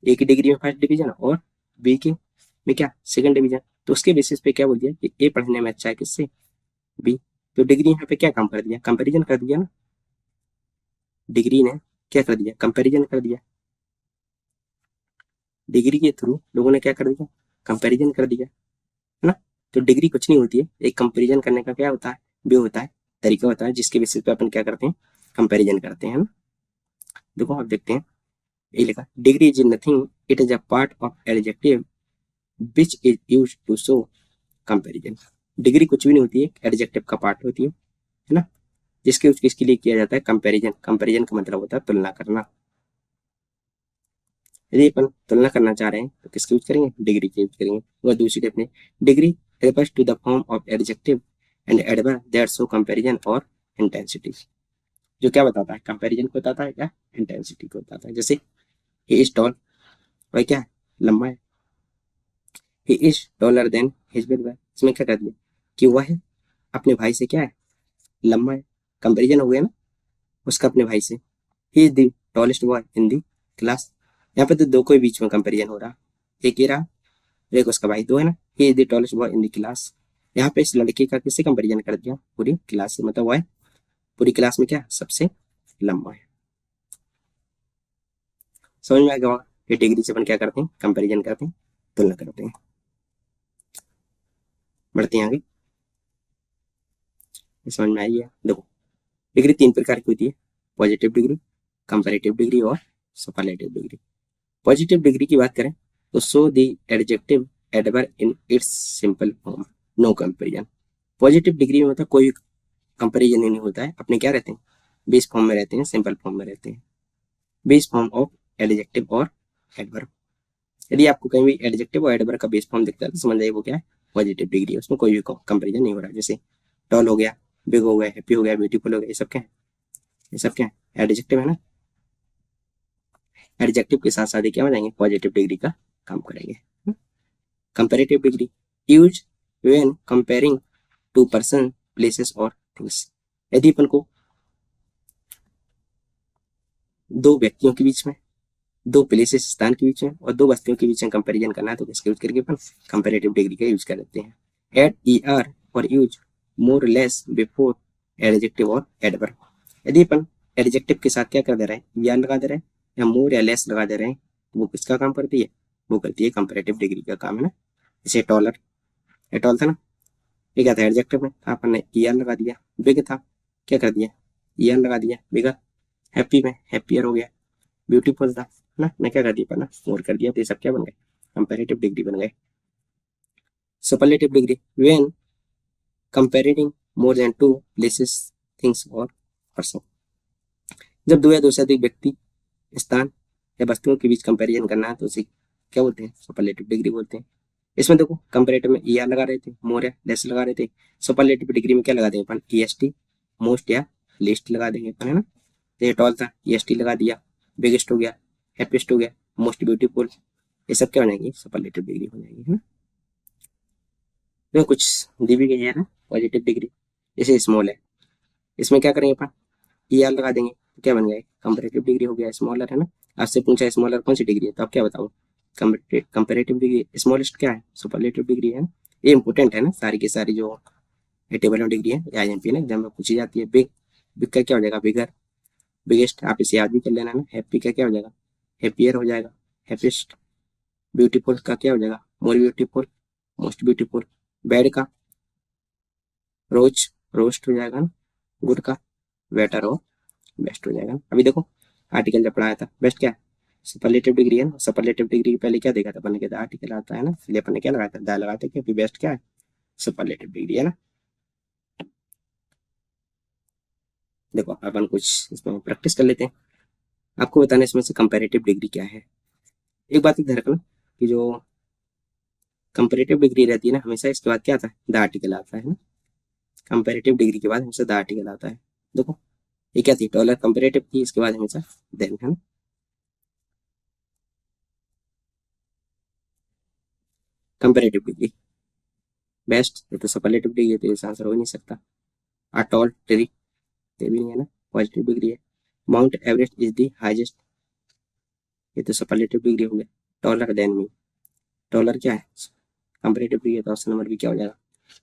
ए की डिग्री में फर्स्ट डिवीजन और बी के में क्या, सेकंड डिवीजन, तो उसके बेसिस पे क्या बोल दिया कि ए पढ़ने में अच्छा है किससे, बी। तो डिग्री यहाँ पे क्या काम कर दिया, कंपैरिजन कर दिया ना, डिग्री ने क्या कर दिया, कंपैरिजन कर दिया, डिग्री के थ्रू लोगों ने क्या कर दिया, कंपैरिजन कर दिया, है ना। तो डिग्री कुछ नहीं होती है, एक कंपैरिजन करने का क्या होता है, वे होता है, तरीका होता है, जिसके बेसिस पे अपन क्या करते हैं, कंपैरिजन करते हैं ना। देखो आप देखते हैं, ये लिखा, degree is nothing, it is a part of adjective which is use to show comparison. Degree कुछ भी नहीं होती है, एडजेक्टिव का पार्ट होती है ना, जिसके यूज किसके लिए किया जाता है, कंपैरिजन। कंपैरिजन का मतलब होता है तुलना करना। यदि अपन तुलना करना चाह रहे हैं तो किसके यूज करेंगे, डिग्री के यूज करेंगे। वह दूसरी definition, degree refers to the form of adjective and adverb that show comparison और intensity, जो क्या बताता है, कंपैरिजन को बताता है, क्या इंटेंसिटी को बताता है। जैसे he is tall, वह क्या है, लंबा है, he is taller than his brother, इसमें क्या कर दिया कि वह है अपने भाई से क्या है, लंबा है, कंपैरिजन हो गया ना उसका अपने भाई से। he is the tallest boy in the class, यहाँ पे तो दो के बीच में कंपैरिजन हो रहा, एक ही रहा, एक उसका भाई, दो है ना। He is the tallest boy in the class, यहाँ पे इस लड़के का किससे कंपैरिजन कर दिया, पूरी क्लास से, मतलब वह पूरी क्लास में क्या सबसे लंबा है। समझ में आ गया कि डिग्री से अपन क्या करते हैं, कंपैरिजन करते हैं, तुलना करते हैं। बढ़ते हैं आगे, समझ में आई है। देखो डिग्री 3 प्रकार की होती है, पॉजिटिव डिग्री, कंपैरेटिव डिग्री और सुपरलेटिव डिग्री। पॉजिटिव डिग्री की बात करें तो show the adjective adverb in its simple form, no comparison. Positive degree में मतलब कोई कंपैरिजन ही नहीं होता है, अपने क्या रहते हैं, बेस फॉर्म में रहते हैं, सिंपल फॉर्म में रहते हैं, बेस फॉर्म ऑफ एडजेक्टिव और एडवर्ब। यदि आपको कहीं भी एडजेक्टिव और एडवर्ब का बेस फॉर्म दिखता है तो समझ जाइए वो क्या है, पॉजिटिव डिग्री है, उसमें कोई भी कंपैरिजन नहीं हो रहा है। जैसे टॉल हो गया, बिग हो गया, हैप्पी हो गया, ब्यूटीफुल हो गया, ये सब क्या है, ये सब क्या है, एडजेक्टिव है ना। एडजेक्टिव के साथ साथ क्या हो जाएंगे, पॉजिटिव डिग्री का काम करेंगे। Comparative degree use when comparing two person, places और थिंग्स। यदि अपन को दो व्यक्तियों के बीच में, दो प्लेसेस स्थान के बीच में और दो वस्तुओं के बीच में कंपैरिजन करना है तो किसका यूज करके अपन कंपैरेटिव डिग्री का यूज कर लेते हैं। एड ईआर और use more less before adjective और एडवर्ब। यदि अपन एडजेक्टिव के साथ क्या कर दे रहे हैं, ईआर लगा दे रहे हैं, या मोर या लेस लगा दे रहे हैं, वो किसका काम करती है? वो करती है कंपेरेटिव डिग्री का काम, है ना। जैसे टॉलर, ये टॉल था ना, ये क्या था? एडजेक्टिव में अपन ने ईआर लगा दिया। बिग था, क्या कर दिया? ईआर लगा दिया, बिगर। हैप्पी में हैप्पियर हो गया। ब्यूटीफुल था ना, मैं क्या कर दिया अपन, मोर कर दिया, तो ये सब क्या बन गए? कंपेरेटिव डिग्री बन गए। Superlative degree, when comparing more than two places, things और पर्सन। जब दो या दो से अधिक व्यक्ति, स्थान या वस्तुओं के बीच कंपैरिजन करना है तो उसे क्या बोलते हैं? सुपरलेटिव डिग्री बोलते हैं। इसमें देखो कंपैरेटिव में ईआर लगा रहे थे, मोर या लेस लगा रहे थे। सुपरलेटिव डिग्री में क्या लगा देंगे अपन? ईएसटी, मोस्ट या लिस्ट लगा देंगे अपन, है ना। तो ये टॉल था, ईएसटी लगा दिया। बिगेस्ट हो गया, हैप्पीस्ट हो गया, मोस्ट ब्यूटीफुल, ये सब क्या हो जाएंगी? सुपरलेटिव डिग्री हो जाएगी, है ना। तो कुछ दी भी गई है ना पॉजिटिव डिग्री। जैसे स्मॉल है, इसमें क्या करेंगे अपन? ईआर लगा देंगे, तो क्या बन गया? कंपैरेटिव डिग्री हो गया। स्मॉलर है ना, आपसे पूछा स्मॉलर कौन सी डिग्री है, तो आप क्या बताओ? Comparative degree. स्मॉलेस्ट क्या है? सुपरलेटिव डिग्री है ना। ये इंपॉर्टेंट है ना, सारी की सारी जो टेबल ऑफ डिग्री है, आईएमपी ना एग्जाम में पूछी जाती है। बिग, बिग का क्या हो जाएगा? बिगर। बिगेस्ट आप इसे याद भी कर लेना ना। हैप्पी का क्या हो जाएगा? हैप्पियर हो जाएगा। हैप्पीस्ट। ब्यूटीफुल का क्या हो जाएगा? More beautiful, most beautiful. Bad का रोज, रोस्ट हो जाएगा ना। गुड का बेटर हो, बेस्ट हो जाएगा। अभी देखो आर्टिकल जब पढ़ाया था, बेस्ट क्या है? सुपरलेटिव डिग्री है ना। सुपरलेटिव डिग्री के पहले क्या देखा था अपन ने? कहता आर्टिकल आता है ना, इसलिए अपन ने क्या लगाया था? दा लगाया था, क्योंकि बेस्ट क्या है? सुपरलेटिव डिग्री है ना। देखो अपन कुछ इसमें प्रैक्टिस कर लेते हैं, आपको बताना इसमें से कंपैरेटिव डिग्री क्या है। एक बात ध्यान रखना कि जो कंपैरेटिव डिग्री रहती है ना, हमेशा इसके बाद क्या आता है? द आर्टिकल आता है ना। कंपैरेटिव डिग्री के बाद हमेशा द आर्टिकल आता है। देखो ये क्या थी? डॉलर कंपैरेटिव थी, इसके बाद हमेशा देन, है ना। कंपैरेटिव डिग्री बेस्ट, ये तो सुपरलेटिव डिग्री है, तो इसका आंसर हो ही नहीं सकता। अटॉल ट्री, ये भी नहीं है ना, पॉजिटिव डिग्री है। Mount Everest is the highest, ये तो सुपरलेटिव डिग्री हो गया। टॉलर देन मी, टॉलर क्या है? कंपैरेटिव डिग्री है, तो ऑप्शन नंबर भी क्या हो जाएगा?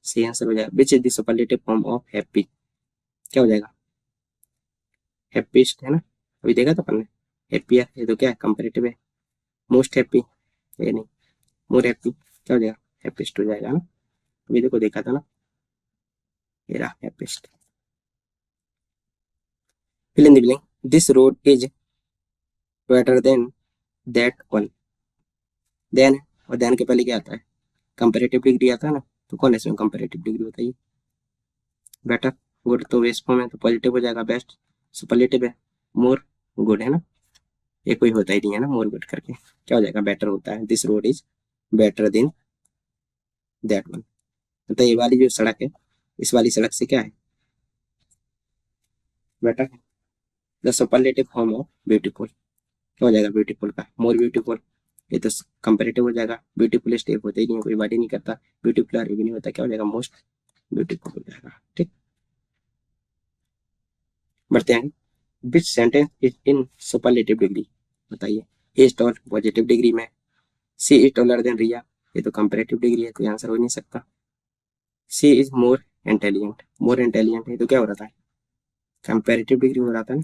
सही आंसर हो जाएगा। विच is the superlative form of happy, क्या हो जाएगा? हैप्पीस्ट है ना, अभी देखा था अपन ने। हैप्पियर, ये तो क्या है? कंपैरेटिव है। मोस्ट हैप्पी, ये नहीं। मोर हैप्पी क्या हो जाएगा? हैप्पीस्ट हो जाएगा ना, अभी देखो देखा था ना, ये रहा happiest. Fill in the blank, this road is better than that one. Than है, और देन के पहले क्या आता है? कंपैरेटिव डिग्री आता है ना, तो कौन है इसमें कंपैरेटिव डिग्री बताइए? बेटर। गुड तो वेस्ट फॉर्म है, तो पॉजिटिव हो जाएगा। बेस्ट सुपरलेटिव है। मोर गुड है ना, ये कोई होता ही नहीं है ना मोर गुड करके, क्या हो जाएगा? बेटर होता है। This road is better than that one, तो ये वाली जो सड़क है, इस वाली सड़क से क्या है? बेटर है। The superlative form of beautiful, क्या हो जाएगा? ब्यूटीफुल का मोर ब्यूटीफुल, ये तो कंपेरेटिव हो जाएगा। ब्यूटीफुल स्टेप होते ही नहीं है, कोई बात ही नहीं करता। ब्यूटीफुल भी नहीं होता, क्या हो जाएगा? मोस्ट ब्यूटीफुल हो जाएगा। ठीक, बढ़ते हैं। विच sentence is in superlative degree, बताइए। ए इज टॉल पॉजिटिव डिग्री में, सी इज टॉलर देन रिया, ये तो कंपेरेटिव डिग्री है, कोई आंसर हो नहीं सकता। सी इज मोर इंटेलिजेंट है, तो क्या हो रहा था? कंपेरेटिव डिग्री हो रहा था ना,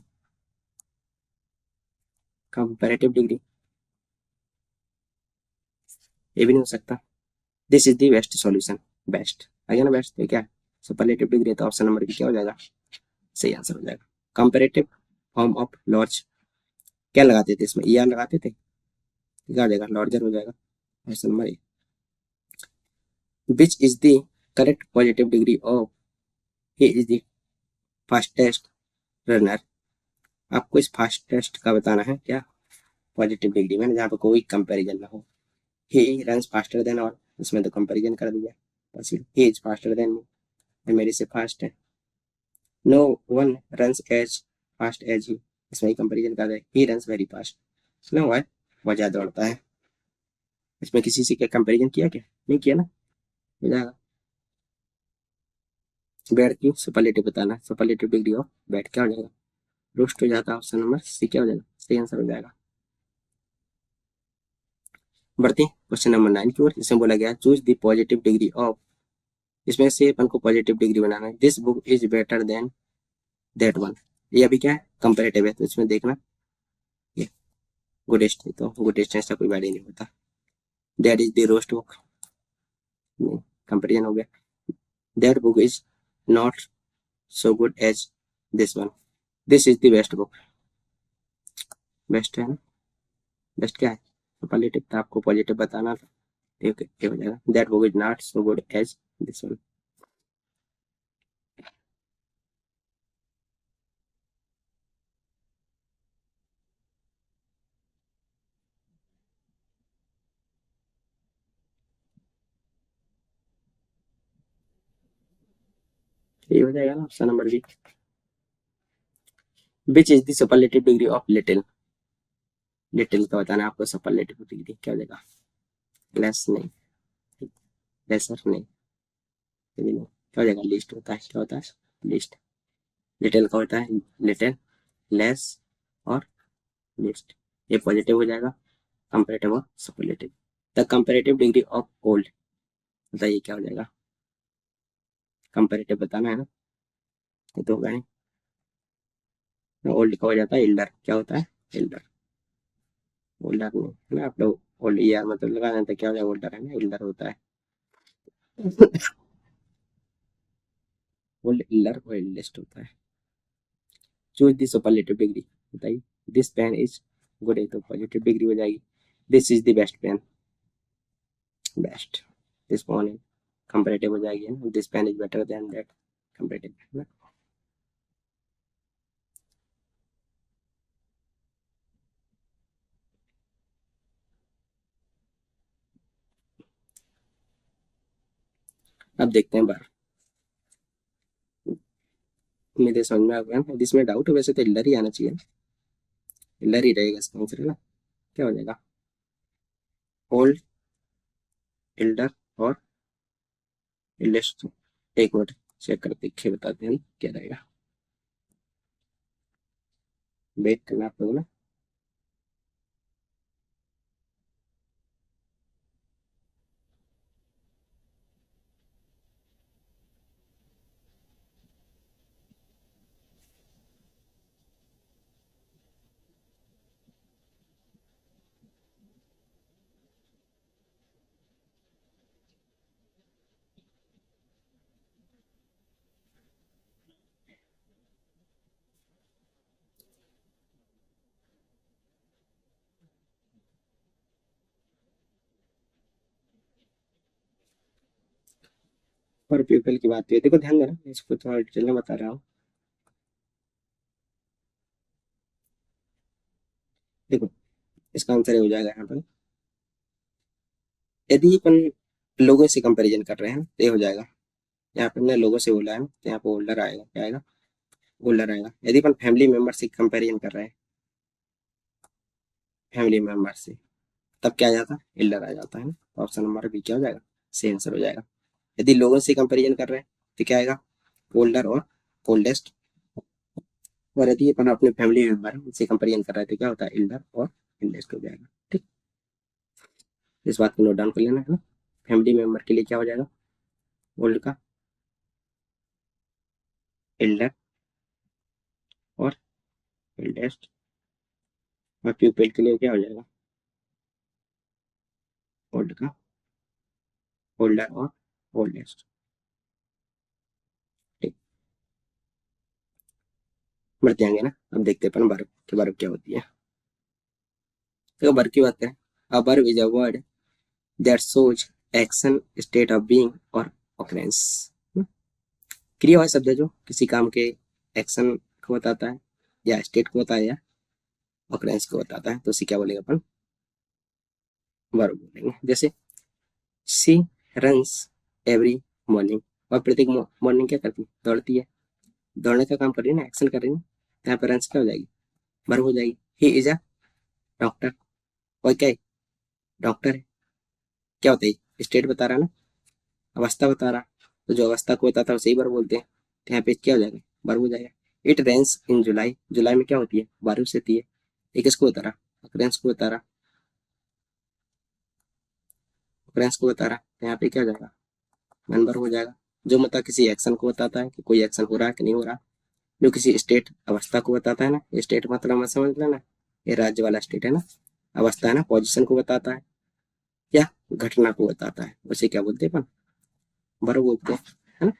कंपेरेटिव डिग्री, ये भी नहीं हो सकता। This is the best solution, best आ गया ना, बेस्ट तो क्या है? सुपरलेटिव डिग्री है, तो ऑप्शन नंबर भी क्या हो जाएगा? सही आंसर हो जाएगा। कंपेरेटिव फॉर्म ऑफ लार्ज, क्या लगाते थे इसमें? ईआर लगाते थे, क्या हो जाएगा? लार्जर हो जाएगा। Option number A. Which is the correct positive degree of he is the fastest runner, आपको इस फास्टेस्ट का बताना है क्या? पॉजिटिव डिग्री में जहाँ पे कोई कंपैरिजन ना हो। He runs faster than all, इसमें तो कंपैरिजन कर दिया। बस he is faster than me, मेरे से फास्ट है। No one runs as fast as he, इसमें ही कंपैरिजन कर रहे। ही रन्स वेरी फास्ट, सुना हुआ है बहुत ज्यादा दौड़ता है। इसमें किसी से क्या कंपैरिजन किया? क्या नहीं किया ना, हो जाएगा। बैट की सुपरलेटिव बताना, सुपरलेटिव डिग्री ऑफ बैट क्या हो जाएगा? रोस्ट हो जाता है। ऑप्शन नंबर सी क्या हो जाएगा? सही आंसर हो जाएगा। बढ़ते हैं क्वेश्चन नंबर 9 की ओर। इसमें बोला गया choose the positive degree of, इसमें से अपन को पॉजिटिव डिग्री बनाना है। This book is better than that one, ये अभी क्या है? कंपेरेटिव है, तो इसमें देखना ये गुडेस्ट है तो गुडेस्ट ऐसा कोई वर्ड ही नहीं होता। That is the worst book, comparison हो गया। That book is not so good as this one, this is the best book. Best है ना, बेस्ट क्या है, सुपरलेटिव था, आपको पॉजिटिव बताना था। ठीक है, ये हो जाएगा that book is not so good as this one. ये हो जाएगा ना option number B. Which is the superlative degree of little, little का बताना है आपको, सुपरलेटिव डिग्री क्या हो जाएगा, लेस नहीं, लेसर नहीं, ये भी नहीं, क्या हो जाएगा, लिस्ट होता है, क्या होता है, लिस्ट। लिटिल का होता है लिटिल, लेस और लिस्ट, ये पॉजिटिव हो जाएगा, कंपेरेटिव और superlative. The comparative degree of old, बताइए क्या हो जाएगा, कंपेरेटिव बताना है ना, ये तो होगा नहीं, ओल्ड का हो जाता है एल्डर, क्या होता है एल्डर, ओल्डर नहीं है ना, आप लोग ओल्ड ईयर मतलब लगा देते क्या हो जाएगा, ओल्डर है ना, एल्डर होता है। ओल्ड एल्डर और एल्डेस्ट होता है। चूज द सुपरलेटिव डिग्री, बताइए, दिस पेन इज गुड है तो पॉजिटिव डिग्री हो जाएगी, this is the best pen, best, this pen comparative हो जाएगी ना, this pen is better than that, comparative है ना। अब देखते हैं बार, मेरे समझ में आ गया ना, इसमें डाउट है, वैसे तो एल्डर ही आना चाहिए, एल्डर ही रहेगा इसका आंसर है ना, क्या हो जाएगा, ओल्ड, एल्डर और एल्डेस्ट। एक मिनट चेक कर देखिए, बताते हैं क्या रहेगा, वेट करना आप लोग ना। पर पीपल की बात है, देखो ध्यान देना, इसको थोड़ा डिटेल में बता रहा हूँ। देखो इसका आंसर ये हो जाएगा यहाँ पर, यदि अपन लोगों से कंपैरिजन कर रहे हैं तो ये हो जाएगा, यहाँ पर हमने लोगों से बोला है ना, तो यहाँ पर ओल्डर आएगा, क्या आएगा, ओल्डर आएगा। यदि अपन फैमिली मेंबर से कंपैरिजन कर रहे हैं, फैमिली मेंबर से, तब क्या आ जाता है, एल्डर आ जाता है ना, तो ऑप्शन नंबर बी क्या हो जाएगा, सही आंसर हो जाएगा। यदि लोगों से कंपैरिजन कर रहे हैं तो क्या आएगा, ओल्डर और ओल्डेस्ट, और यदि अपन अपने फैमिली मेंबर से कंपैरिजन कर रहे हैं तो क्या होता है, एल्डर और एल्डेस्ट हो जाएगा। ठीक, इस बात को नोट डाउन कर लेना है ना, फैमिली मेंबर के लिए क्या हो जाएगा, ओल्ड का एल्डर और एल्डेस्ट, और प्यूपिल के लिए क्या हो जाएगा, ओल्ड का ओल्डर और ओल्डेस्ट। ठीक, बढ़ते आएंगे ना, अब देखते हैं अपन वर्ब की, वर्ब क्या होती है। तो वर्ब की बात करें, a verb is a word that shows action, state of being और ऑकरेंस। क्रिया वह शब्द है जो किसी काम के एक्शन को बताता है, या स्टेट को बताता है, या ऑकरेंस को बताता है, तो उसे क्या बोलेंगे अपन, वर्ब बोलेंगे। जैसे शी रन्स एवरी मॉर्निंग, और प्रत्येक मॉर्निंग क्या करती है, दौड़ती है, दौड़ने का काम कर रही है ना, एक्शन कर रही है ना, तो यहाँ पर रन्स क्या हो जाएगी, वर्ब हो जाएगी। ही इज अ डॉक्टर, और क्या है, डॉक्टर है, क्या होता है, स्टेट बता रहा है ना, अवस्था बता रहा, तो जो अवस्था को बताता है उसे ही वर्ब बोलते हैं, तो यहाँ पे क्या हो जाएगा, वर्ब हो जाएगा। इट रेन्स इन जुलाई, जुलाई में क्या होती है, बारिश होती है, ये किसको बता रहा, ऑकरेंस को बता रहा, ऑकरेंस को बता रहा, तो यहाँ पे क्या हो जाएगा, नंबर हो जाएगा। जो मतलब किसी एक्शन को बताता है कि कोई एक्शन हो रहा है कि नहीं हो रहा, जो किसी स्टेट अवस्था को बताता है ना, ये स्टेट मतलब मैं समझ लेना, ये राज्य वाला स्टेट है ना, अवस्था है ना, पोजीशन को बताता है या घटना को बताता है, उसे क्या बोलते हैं अपन, वर्ब बोलते हैं, है ना।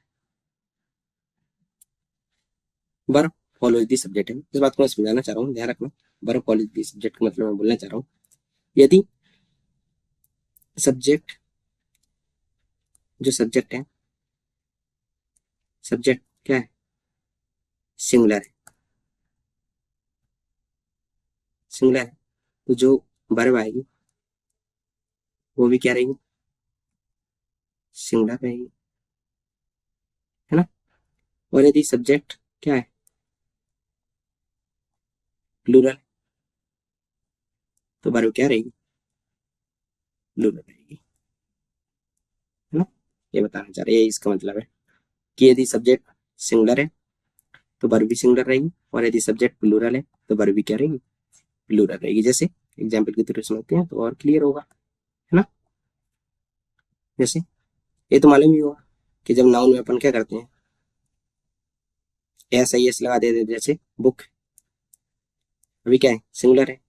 वर्ब फॉलोज द सब्जेक्ट है, इस बात को मैं समझाना चाह रहा हूँ, ध्यान रखना। वर्ब फॉलोज द सब्जेक्ट का मतलब मैं बोलना चाह रहा हूँ, यदि सब्जेक्ट, जो सब्जेक्ट है, सब्जेक्ट क्या है, सिंगुलर है, सिंगुलर है, तो जो वर्ब आएगी वो भी क्या रहेगी, सिंगुलर रहेगी, है ना। और यदि सब्जेक्ट क्या है, प्लूरल, तो वर्ब क्या रहेगी, प्लूरल रहेगी, है ना। ये बताना चाह रहे हैं, ये इसका मतलब है कि यदि सब्जेक्ट सिंगुलर है तो वर्ब भी सिंगुलर रहेगी, और यदि सब्जेक्ट प्लूरल है तो वर्ब भी क्या रहेगी, प्लूरल रहेगी। जैसे एग्जाम्पल के थ्रू समझते हैं तो और क्लियर होगा, है ना। जैसे ये तो मालूम ही होगा कि जब नाउन में अपन क्या करते हैं, एस आई एस लगा देते हैं, जैसे बुक, अभी क्या है, सिंगुलर है,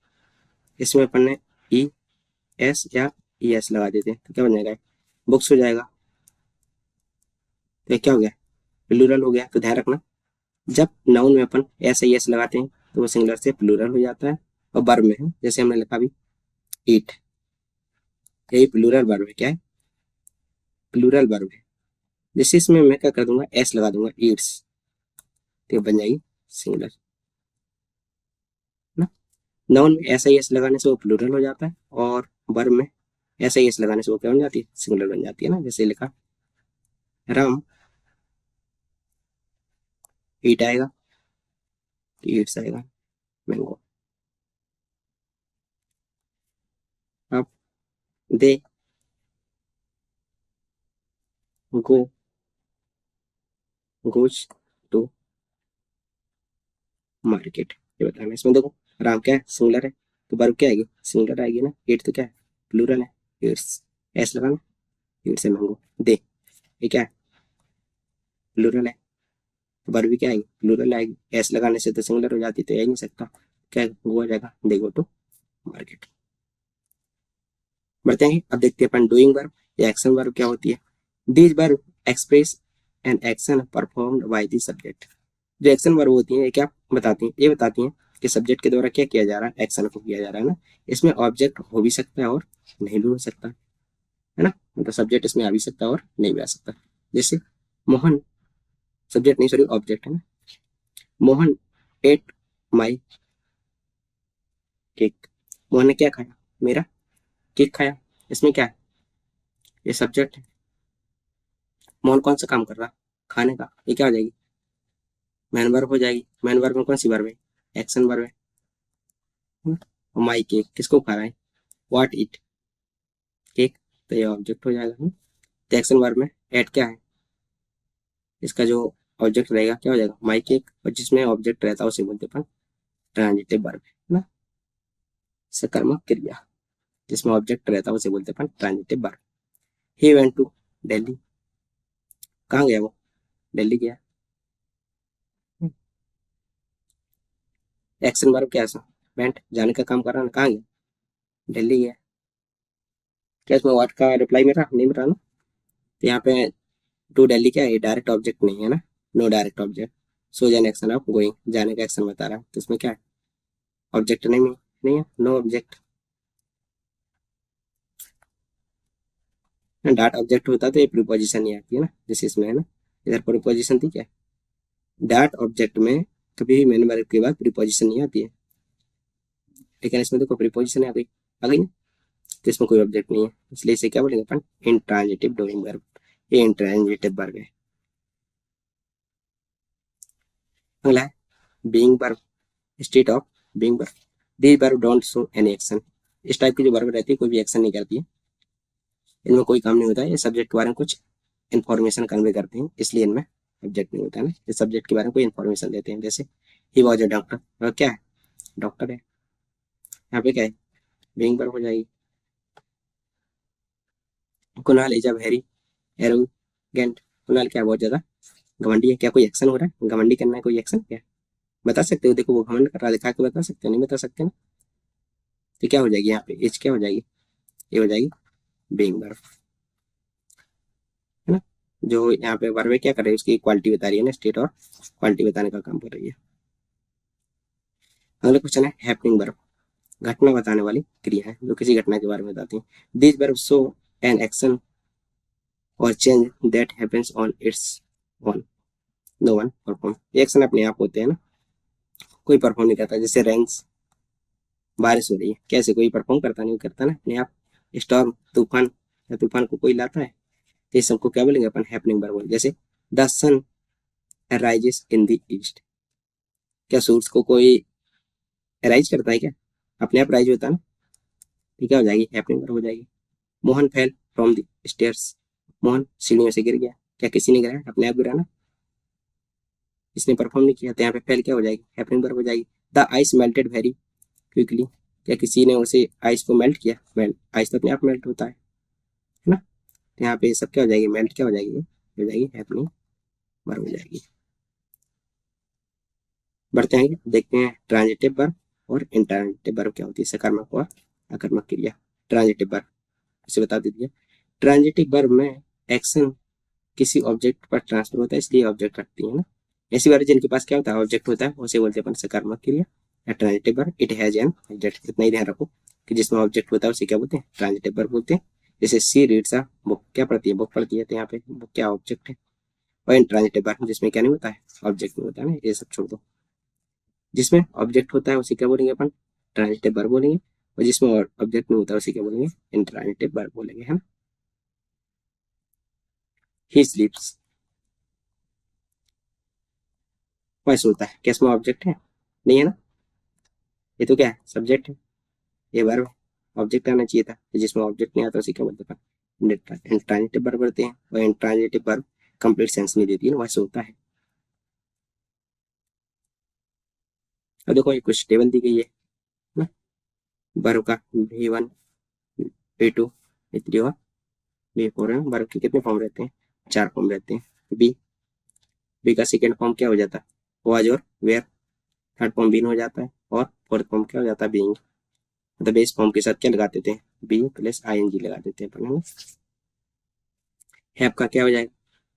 इसमें अपन ने ई एस या ई एस लगा देते हैं तो क्या बन जाएगा, बुक्स हो जाएगा, तो ये क्या हो गया, प्लूरल हो गया। तो ध्यान रखना, जब नाउन में अपन एस आई एस लगाते हैं तो वो सिंगुलर से प्लूरल हो जाता है, और वर्ब में है जैसे हमने लिखा अभी ईट, यही प्लूरल वर्ब है, क्या है, प्लूरल वर्ब है। जैसे इसमें मैं क्या कर दूंगा, एस लगा दूंगा, ईट्स, तो बन जाएगी सिंगुलर ना। नाउन में एस आई एस लगाने से वो प्लूरल हो जाता है, और वर्ब में एस आई एस लगाने से वो क्या बन जाती है, सिंगुलर बन जाती है ना। जैसे लिखा राम ईट आएगा, ईट्स आएगा, मैंगो। अब दे गो, गोज टू मार्केट, ये बताना। इसमें देखो राम क्या है, सिंगुलर है, तो वर्ब क्या आएगी, सिंगुलर आएगी ना। ईट तो क्या है, प्लूरल है, ईट्स, एस लगाना, ईट से मैंगो। दे, ये क्या है, प्लूरल है, तो वर्ब भी क्या आएगी, प्लूरल आएगी, एस लगाने से तो सिंगुलर हो जाती, तो आ ही नहीं सकता, क्या वो आ जाएगा, दे गो टू मार्केट। बढ़ते हैं, अब देखते हैं अपन डूइंग वर्ब या एक्शन वर्ब क्या होती है। These verb express an action performed by the subject. जो एक्शन वर्ब होती हैं ये क्या बताती हैं, ये बताती हैं कि सब्जेक्ट के द्वारा क्या किया जा रहा है, एक्शन को किया जा रहा है ना। इसमें ऑब्जेक्ट हो भी सकता है और नहीं भी हो सकता, है ना। मतलब सब्जेक्ट इसमें आ भी सकता है और नहीं भी आ सकता। जैसे मोहन, सब्जेक्ट नहीं सॉरी ऑब्जेक्ट है ना, Mohan at my cake, Mohan ने क्या खाया, मेरा केक खाया। इसमें क्या है, ये सब्जेक्ट है, मोहन कौन सा काम कर रहा, खाने का, ये क्या हो जाएगी, मैन वर्ब हो जाएगी। मैन वर्ब में कौन सी वर्ब है, एक्शन वर्ब है। और माई केक किसको खा रहा है, व्हाट इट केक, तो ये ऑब्जेक्ट हो जाएगा। तो एक्शन वर्ब में एट क्या है, इसका जो ऑब्जेक्ट रहेगा क्या हो जाएगा, माई केक, और जिसमें ऑब्जेक्ट रहता है उसे बोलते हैं ट्रांजिटिव वर्ब, है ना। सकर्मक क्रिया, जिसमें ऑब्जेक्ट रहता है उसे बोलते हैं transitive verb. He went to Delhi, कहाँ गया वो, दिल्ली गया। एक्शन वर्ब क्या है, वेंट जाने का काम कर रहा है, कहाँ गया, दिल्ली गया। क्या इसमें व्हाट का रिप्लाई मेरा नहीं मिल रहा ना, तो यहाँ पे टू दिल्ली क्या है, डायरेक्ट ऑब्जेक्ट नहीं है ना, no direct object. So an action of going, जाने का एक्शन बता रहा है, तो इसमें क्या है, ऑब्जेक्ट नहीं है, नो ऑब्जेक्ट। डाट ऑब्जेक्ट होता तो ये प्रीपोजिशन नहीं आती है ना, जैसे इसमें है ना, इधर प्रीपोजिशन थी क्या, डाट ऑब्जेक्ट में कभी भी मेन वर्ब के बाद प्रीपोजिशन नहीं आती है, लेकिन इसमें देखो प्रीपोजिशन आ गई ना, तो इसमें कोई ऑब्जेक्ट नहीं है, इसलिए इसे क्या बोलेंगे अपन, इंट्रांजिटिव डूइंग वर्ब, ये इंट्रांजिटिव वर्ब है। अगला है being verb, state of being verb. These verb don't show any action, इस टाइप की जो वर्ब रहती है कोई भी एक्शन नहीं करती है, इनमें कोई काम नहीं होता है, ये सब्जेक्ट के बारे में कुछ इन्फॉर्मेशन कन्वे करते हैं, इसलिए इनमें ऑब्जेक्ट नहीं होता है ना, ये सब्जेक्ट के बारे में कोई इन्फॉर्मेशन देते हैं। जैसे ही वॉज अ डॉक्टर, और क्या है, डॉक्टर है, यहाँ पे क्या है, बीइंग वर्ब हो जाएगी। Kunal is a very arrogant, Kunal क्या है, बहुत ज्यादा घमंडी है, क्या कोई एक्शन हो रहा है, घमंडी करना है कोई एक्शन क्या, बता सकते हो, देखो वो घमंड कर रहा है, दिखा के बता सकते हो, नहीं बता सकते ना। तो क्या हो जाएगी यहाँ पे, एज क्या हो जाएगी, ये हो जाएगी बीइंग वर्ब, है ना। जो यहाँ पे वर्ब क्या कर रही है, उसकी क्वालिटी बता रही है ना, स्टेट और क्वालिटी बताने का काम कर रही है। अगला क्वेश्चन है हैपनिंग वर्ब, घटना बताने वाली क्रिया है जो किसी घटना के बारे में बताती है। This verb show an action और change that happens on its own, no one perform. ये एक्शन अपने आप होते हैं ना, कोई परफॉर्म नहीं करता। जैसे रेंस, बारिश हो रही है, कैसे, कोई परफॉर्म करता नहीं, करता ना अपने आप। स्टॉर्म, तूफान, या तूफान को कोई लाता है। तो ये सबको क्या बोलेंगे अपन, हैपनिंग वर्ब बोलेंगे। जैसे the sun rises in the east, क्या सूरज को कोई राइज करता है क्या, अपने आप राइज होता है ना। ठीक है, हो जाएगी हैपनिंग वर्ब हो जाएगी। Mohan fell from the stairs, Mohan सीढ़ियों से गिर गया, क्या किसी ने गिराया, अपने आप गिरा ना, इसने परफॉर्म नहीं किया। तो यहाँ पे फेल क्या हो जाएगी, हैपनिंग वर्ब हो जाएगी। The ice melted very quickly, क्या किसी ने उसे आइस को मेल्ट किया, मेल्ट, आइस तो अपने आप मेल्ट होता है ना। तो यहाँ पे सब क्या हो जाएगी, मेल्ट क्या हो जाएगी, ये हो जाएगी हैपनिंग वर्ब हो जाएगी। बढ़ते हैं, देखते हैं ट्रांजिटिव वर्ब और इंट्रांजिटिव वर्ब क्या होती है, सकारात्मक और आक्रामक क्रिया। ट्रांजिटिव वर्ब इसे बता दीजिए। ट्रांजिटिव वर्ब में एक्शन किसी ऑब्जेक्ट पर ट्रांसफर होता है, इसलिए ऑब्जेक्ट रखती है ना। ऐसी बार जिनके पास क्या होता है, ऑब्जेक्ट होता है, उसे बोलते हैं अपन सकारात्मक क्रिया या transitive verb. It has an object, इतना ही ध्यान रखो कि जिसमें ऑब्जेक्ट होता है उसे क्या बोलते हैं, ट्रांजिटिव वर्ब बोलते हैं। जैसे सी रीड्स अ बुक, क्या पढ़ती है, बुक पढ़ती है, तो यहाँ पे बुक क्या ऑब्जेक्ट है। और इंट्रांजिटिव वर्ब जिसमें क्या नहीं होता है, ऑब्जेक्ट नहीं होता है ना, ये सब छोड़ दो। जिसमें ऑब्जेक्ट होता है उसे क्या बोलेंगे अपन, ट्रांजिटिव वर्ब बोलेंगे। और जिसमें ऑब्जेक्ट नहीं होता है उसे क्या बोलेंगे, इंट्रांजिटिव वर्ब बोलेंगे, है ना। ही स्लीप्स, वैसे होता है, क्या इसमें ऑब्जेक्ट है, नहीं है ना, ये तो क्या है, सब्जेक्ट है, ये वर्ब है, ऑब्जेक्ट आना चाहिए था। तो जिसमें ऑब्जेक्ट नहीं आता उसे क्या बोलते हैं, इंट्रांजिटिव वर्ब बोलते हैं। और इंट्रांजिटिव वर्ब कंप्लीट सेंस नहीं देती है ना, वैसे होता है। अब देखो ये कुछ टेबल दी गई है ना, वर्ब का V1 V2 V3 और V4 है। वर्ब के कितने फॉर्म रहते हैं, 4 फॉर्म रहते हैं। बी का सेकेंड फॉर्म क्या हो जाता है, वाज और वेयर। थर्ड फॉर्म बीन हो जाता है। और फोर्थ फॉर्म क्या हो जाता है, बीइंग। मतलब बेस फॉर्म के साथ क्या लगा देते हैं, बी प्लस ING लगा देते हैं अपन। हैव का क्या हो जाएगा,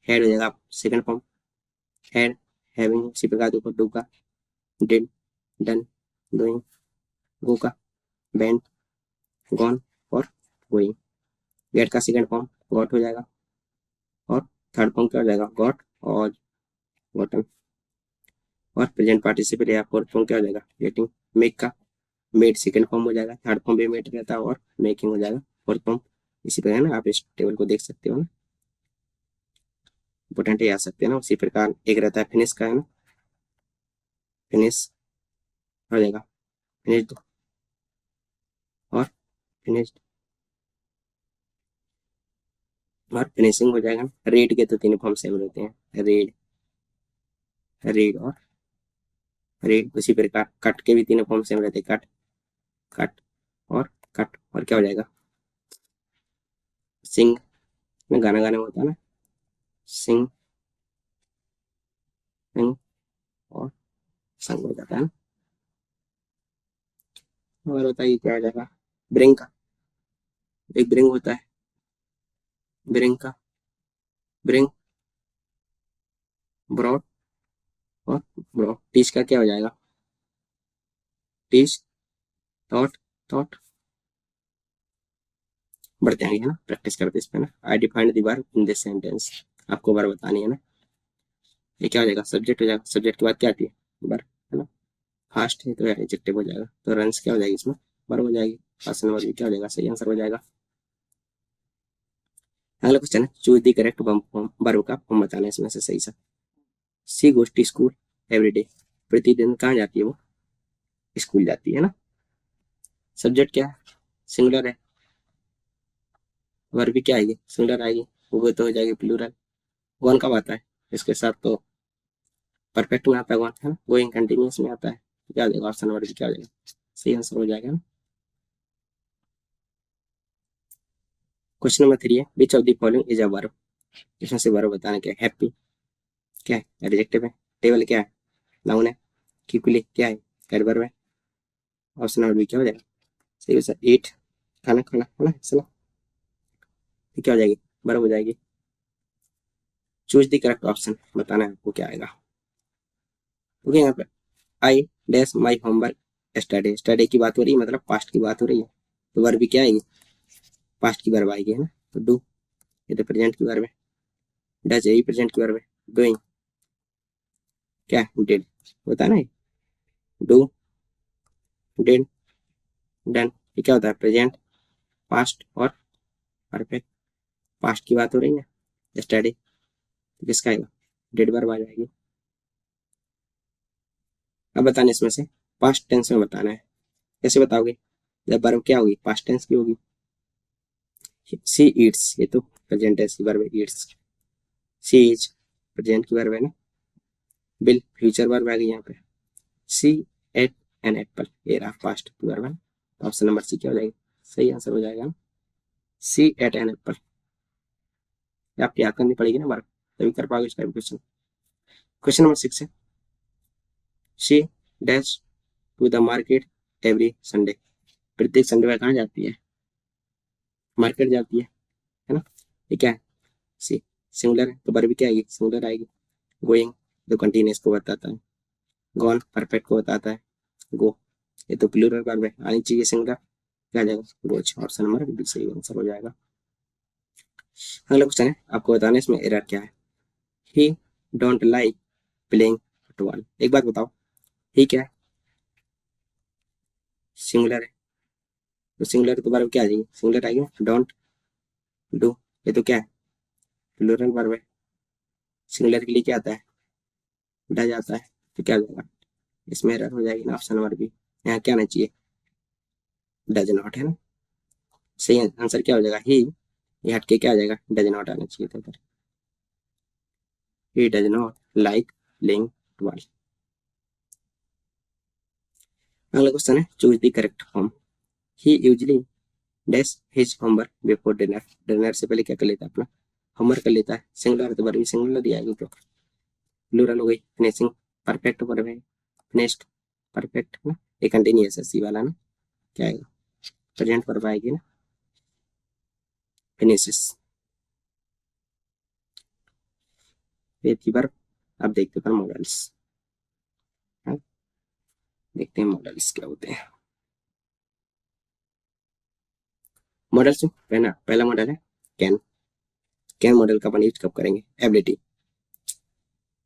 हेड हो जाएगा सेकंड फॉर्म, हैड, हैविंग। इसी प्रकार देखो डू का डिड, डन, डूइंग। गो का वेंट, गॉन और गोइंग। गेट का सेकंड फॉर्म गॉट हो जाएगा। और थर्ड फॉर्म क्या हो जाएगा, गॉट और गॉटन। और प्रेजेंट पार्टिसिपल या फोर्थ फॉर्म क्या हो जाएगा, गेटिंग। मेक का मेड सेकंड फॉर्म हो जाएगा, थर्ड फॉर्म भी मेड रहता है, और मेकिंग हो जाएगा फोर्थ फॉर्म। इसी प्रकार ना आप इस टेबल को देख सकते हो ना, इंपोर्टेंट आ सकते हैं ना। उसी प्रकार एक रहता है फिनिश का, है ना, फिनिश हो जाएगा फिनिश्ड और फिनिश्ड और फिनिशिंग हो जाएगा। रीड के तो तीन फॉर्म सेम रहते हैं, रीड, रीड और रीड। उसी प्रकार कट के भी तीन फॉर्म सेम रहते हैं, कट, कट और कट। और क्या हो जाएगा, सिंग में गाना गाने में होता है ना, सिंग, सिंग और संग हो जाता है ना। और बताइए क्या हो जाएगा, ब्रिंग का एक ब्रिंग होता है, ब्रिंग का ब्रिंग, ब्रॉड और ब्रॉड। टीच का क्या हो जाएगा, टीच, थॉट, थॉट। बढ़ते आगे है ना, प्रैक्टिस करते इस पे ना। I defined the verb in this sentence, आपको वर्ब बतानी है ना। ये क्या हो जाएगा, सब्जेक्ट हो जाएगा। सब्जेक्ट के बाद क्या आती है, वर्ब, है ना। फास्ट है तो एडजेक्टिव हो जाएगा, तो रंस क्या हो जाएगी इसमें, वर्ब हो जाएगी। पर्सन वर्ब क्या हो जाएगा, सही आंसर हो जाएगा। अगला क्वेश्चन है, चूज द करेक्ट वर्ब का फॉर्म बताना है इसमें से सही सा। She goes to school every day, प्रतिदिन कहाँ जाती है वो, स्कूल जाती है ना। सब्जेक्ट क्या है, सिंगुलर है। वर्ब भी क्या आएगी, सिंगुलर आएगी। वो तो हो जाएगी प्लूरल। वन कब आता है, इसके साथ तो परफेक्ट में आता है वन, है ना। गोइंग कंटिन्यूस में आता है। क्या हो जाएगा, ऑप्शन नंबर भी क्या हो जाएगा, सही आंसर हो जाएगा ना। क्वेश्चन नंबर 3 है, which of the following is a verb. इसमें से वर्ब बताना क्या है, हैप्पी क्या है, एडजेक्टिव है। टेबल क्या है, नाउन है। क्विकली क्या है, एडवर्ब है। ऑप्शन नंबर बी क्या हो जाएगा, सही है, ईट खाना खाना है ना, चलो ये क्या हो जाएगी, बर्ब हो जाएगी। चूज द करेक्ट ऑप्शन, बताना है आपको क्या आएगा। ओके, यहाँ पे I dash my homework study, study की बात हो रही है, मतलब पास्ट की बात हो रही है, तो वर्ब भी क्या आएगी, पास्ट की वर्ब आएगी, है ना। तो डू, ये तो प्रेजेंट की वर्ब है, डज यही प्रेजेंट की वर्ब है, डूइंग क्या, डिड होता है ना, डू, डिड, डन, ये क्या होता है, प्रेजेंट, पास्ट और परफेक्ट। पास्ट की बात हो रही है स्टडी, तो किसका आएगा, डिड वर्ब आ जाएगी। अब बताना इसमें से पास्ट टेंस में बताना है, कैसे बताओगे, जब वर्ब क्या होगी, पास्ट टेंस की होगी। सी ईट्स, ये तो प्रेजेंट टेंस की वर्ब है, ईट्स। सी इज प्रेजेंट की वर्ब है ना। बिल फ्यूचर वर्ब आ गई यहाँ पे। सी एट एन एप्पल, ये रहा पास्ट की वर्ब है, तो ऑप्शन नंबर सी क्या हो जाएगी, सही आंसर हो जाएगा, सी एट एन एप्पल। आपकी याद करनी पड़ेगी ना वर्ब, तभी कर पाओगे इस टाइप क्वेश्चन। क्वेश्चन नंबर 6 है, she dash to the market every Sunday, प्रत्येक संडे में कहाँ जाती है, मार्केट जाती है ना। ये क्या है, सी सिंगुलर है, तो वर्ब क्या आएगी, सिंगुलर आएगी। गोइंग जो कंटिन्यूस को बताता है, गॉन परफेक्ट को बताता है, गो ये तो प्लूरल वर्ब है, आनी चाहिए सिंगुलर, क्या आ जाएगा, गोज, ऑप्शन नंबर बी सही आंसर हो जाएगा। अगला क्वेश्चन है, आपको बताना है इसमें एरर क्या है। ही डोंट लाइक प्लेइंग फुटबॉल, एक बात बताओ, ही क्या है, सिंगुलर है, तो सिंगुलर तो वर्ब क्या आ जाएगी, सिंगुलर आएगी, डोंट, डू, ये तो क्या है, प्लूरल वर्ब है, सिंगुलर के लिए क्या आता है, डज आता है, तो क्या हो जाएगा, इसमें एरर हो जाएगी ना, ऑप्शन नंबर बी। यहाँ क्या आना चाहिए, डज नॉट, है ना। सही आंसर क्या हो जाएगा, ही, ये हटके क्या आ जाएगा, डज नॉट आना चाहिए था उधर, he does not like playing football. अगला क्वेश्चन है, choose the correct form. He usually dash his homework before dinner, dinner से पहले क्या कर लेता है, अपना होमवर्क कर लेता है, सिंगुलर तो वर्ब भी सिंगुलर दिया है, तो प्लूरल हो गई, फिनिशिंग परफेक्ट वर्ब है, फिनिश्ड परफेक्ट ना, ये कंटिन्यूअस है सी वाला ना, क्या आएगा, प्रेजेंट वर्ब आएगी ना, फिनिशेस, ये थी वर्ब। अब देखते हैं मॉडल्स, देखते हैं मॉडल्स क्या होते हैं। मॉडल्स में पहला मॉडल है कैन, कैन मॉडल का अपन यूज कब करेंगे, ability,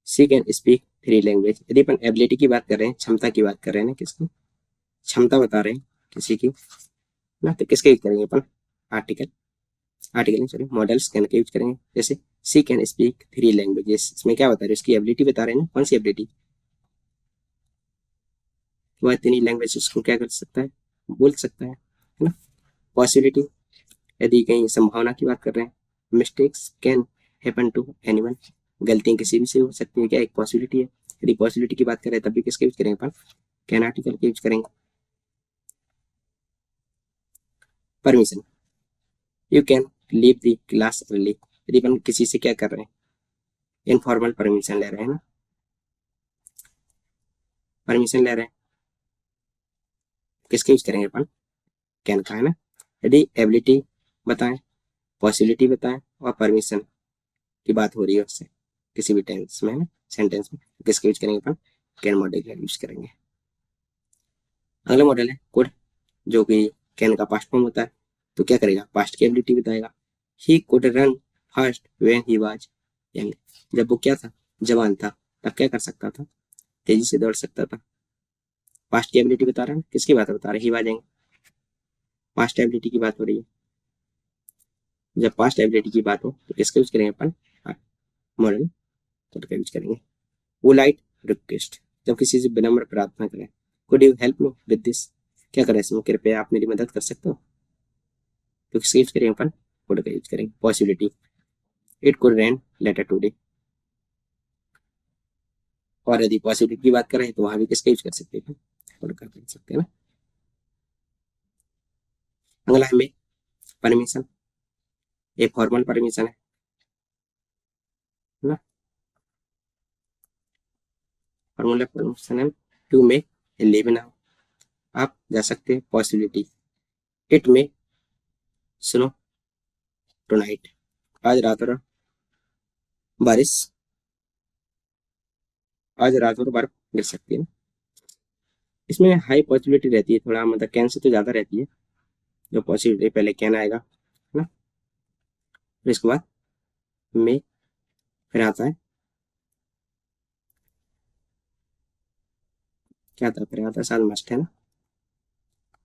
she can speak 3 language, यदि अपन एबिलिटी की बात कर रहे हैं, क्षमता की बात कर रहे हैं ना, किसकी क्षमता बता रहे हैं किसी की ना, तो किसके यूज करेंगे अपन, आर्टिकल, आर्टिकल नहीं सॉरी, मॉडल्स कैन के यूज करेंगे। जैसे सी कैन स्पीक 3 लैंग्वेजेस, इसमें क्या बता रहे हैं, उसकी एबिलिटी बता रहे हैं ना, कौन सी एबिलिटी, वह 3 लैंग्वेजेस को क्या कर सकता है, बोल सकता है ना। पॉसिबिलिटी, यदि कहीं संभावना की बात कर रहे हैं, mistakes can happen to anyone, गलतियां किसी भी से हो सकती है, क्या एक पॉसिबिलिटी है। यदि पॉसिबिलिटी की बात करें तब भी किसका यूज करेंगे अपन, कैन आर्टिकल का यूज करेंगे। Permission, you can leave the class early, यदि अपन किसी से क्या कर रहे हैं, इनफॉर्मल परमिशन ले रहे हैं ना, परमिशन ले रहे हैं, किसका यूज करेंगे अपन, कैन का, है ना। यदि एबिलिटी बताएं, पॉसिबिलिटी बताएं और परमिशन की बात हो रही है उससे किसी भी टेंस में, है ना, सेंटेंस में, किसका यूज करेंगे अपन, कैन मॉडल का यूज करेंगे। अगला मॉडल है कुड, जो कि कैन का पास्ट फॉर्म होता है, तो क्या करेगा, पास्ट की एबिलिटी बताएगा। He could run fast when he was young, जब वो क्या था, जवान था, तब क्या कर सकता था, तेजी से दौड़ सकता था। पास्ट की एबिलिटी बता रहा है, किसकी बात बता रहे, he was young, past ability की बात हो रही है। जब पास्ट एबिलिटी की बात हो तो किसका यूज करेंगे अपन, मॉडल कुड का यूज करेंगे। वो लाइट रिक्वेस्ट, जब किसी से विनम्र प्रार्थना करें, could you help me with this, क्या करें इसमें, कृपया आप मेरी मदद कर सकते हो, तो किसका यूज करेंगे अपन, कुड का यूज करेंगे। Possibility, it could rain later today, और यदि पॉसिबिलिटी की बात करें तो वहां भी किसका यूज कर सकते हैं, कुड का कर सकते हैं ना। अगला है परमिशन, एक फॉर्मल परमिशन है ना, फॉर्मूला परमिशन है to make a leave now, आप जा सकते हैं। Possibility, it may snow tonight, आज रात और बारिश, आज रात और बर्फ गिर सकती है ना। इसमें हाई पॉसिबिलिटी रहती है थोड़ा, मतलब कैन से तो ज्यादा रहती है, जो पॉसिबिलिटी पहले कैन आएगा है ना, फिर इसके बाद मे, फिर आता है क्या आता है, फिर आता है शायद मस्ट है ना,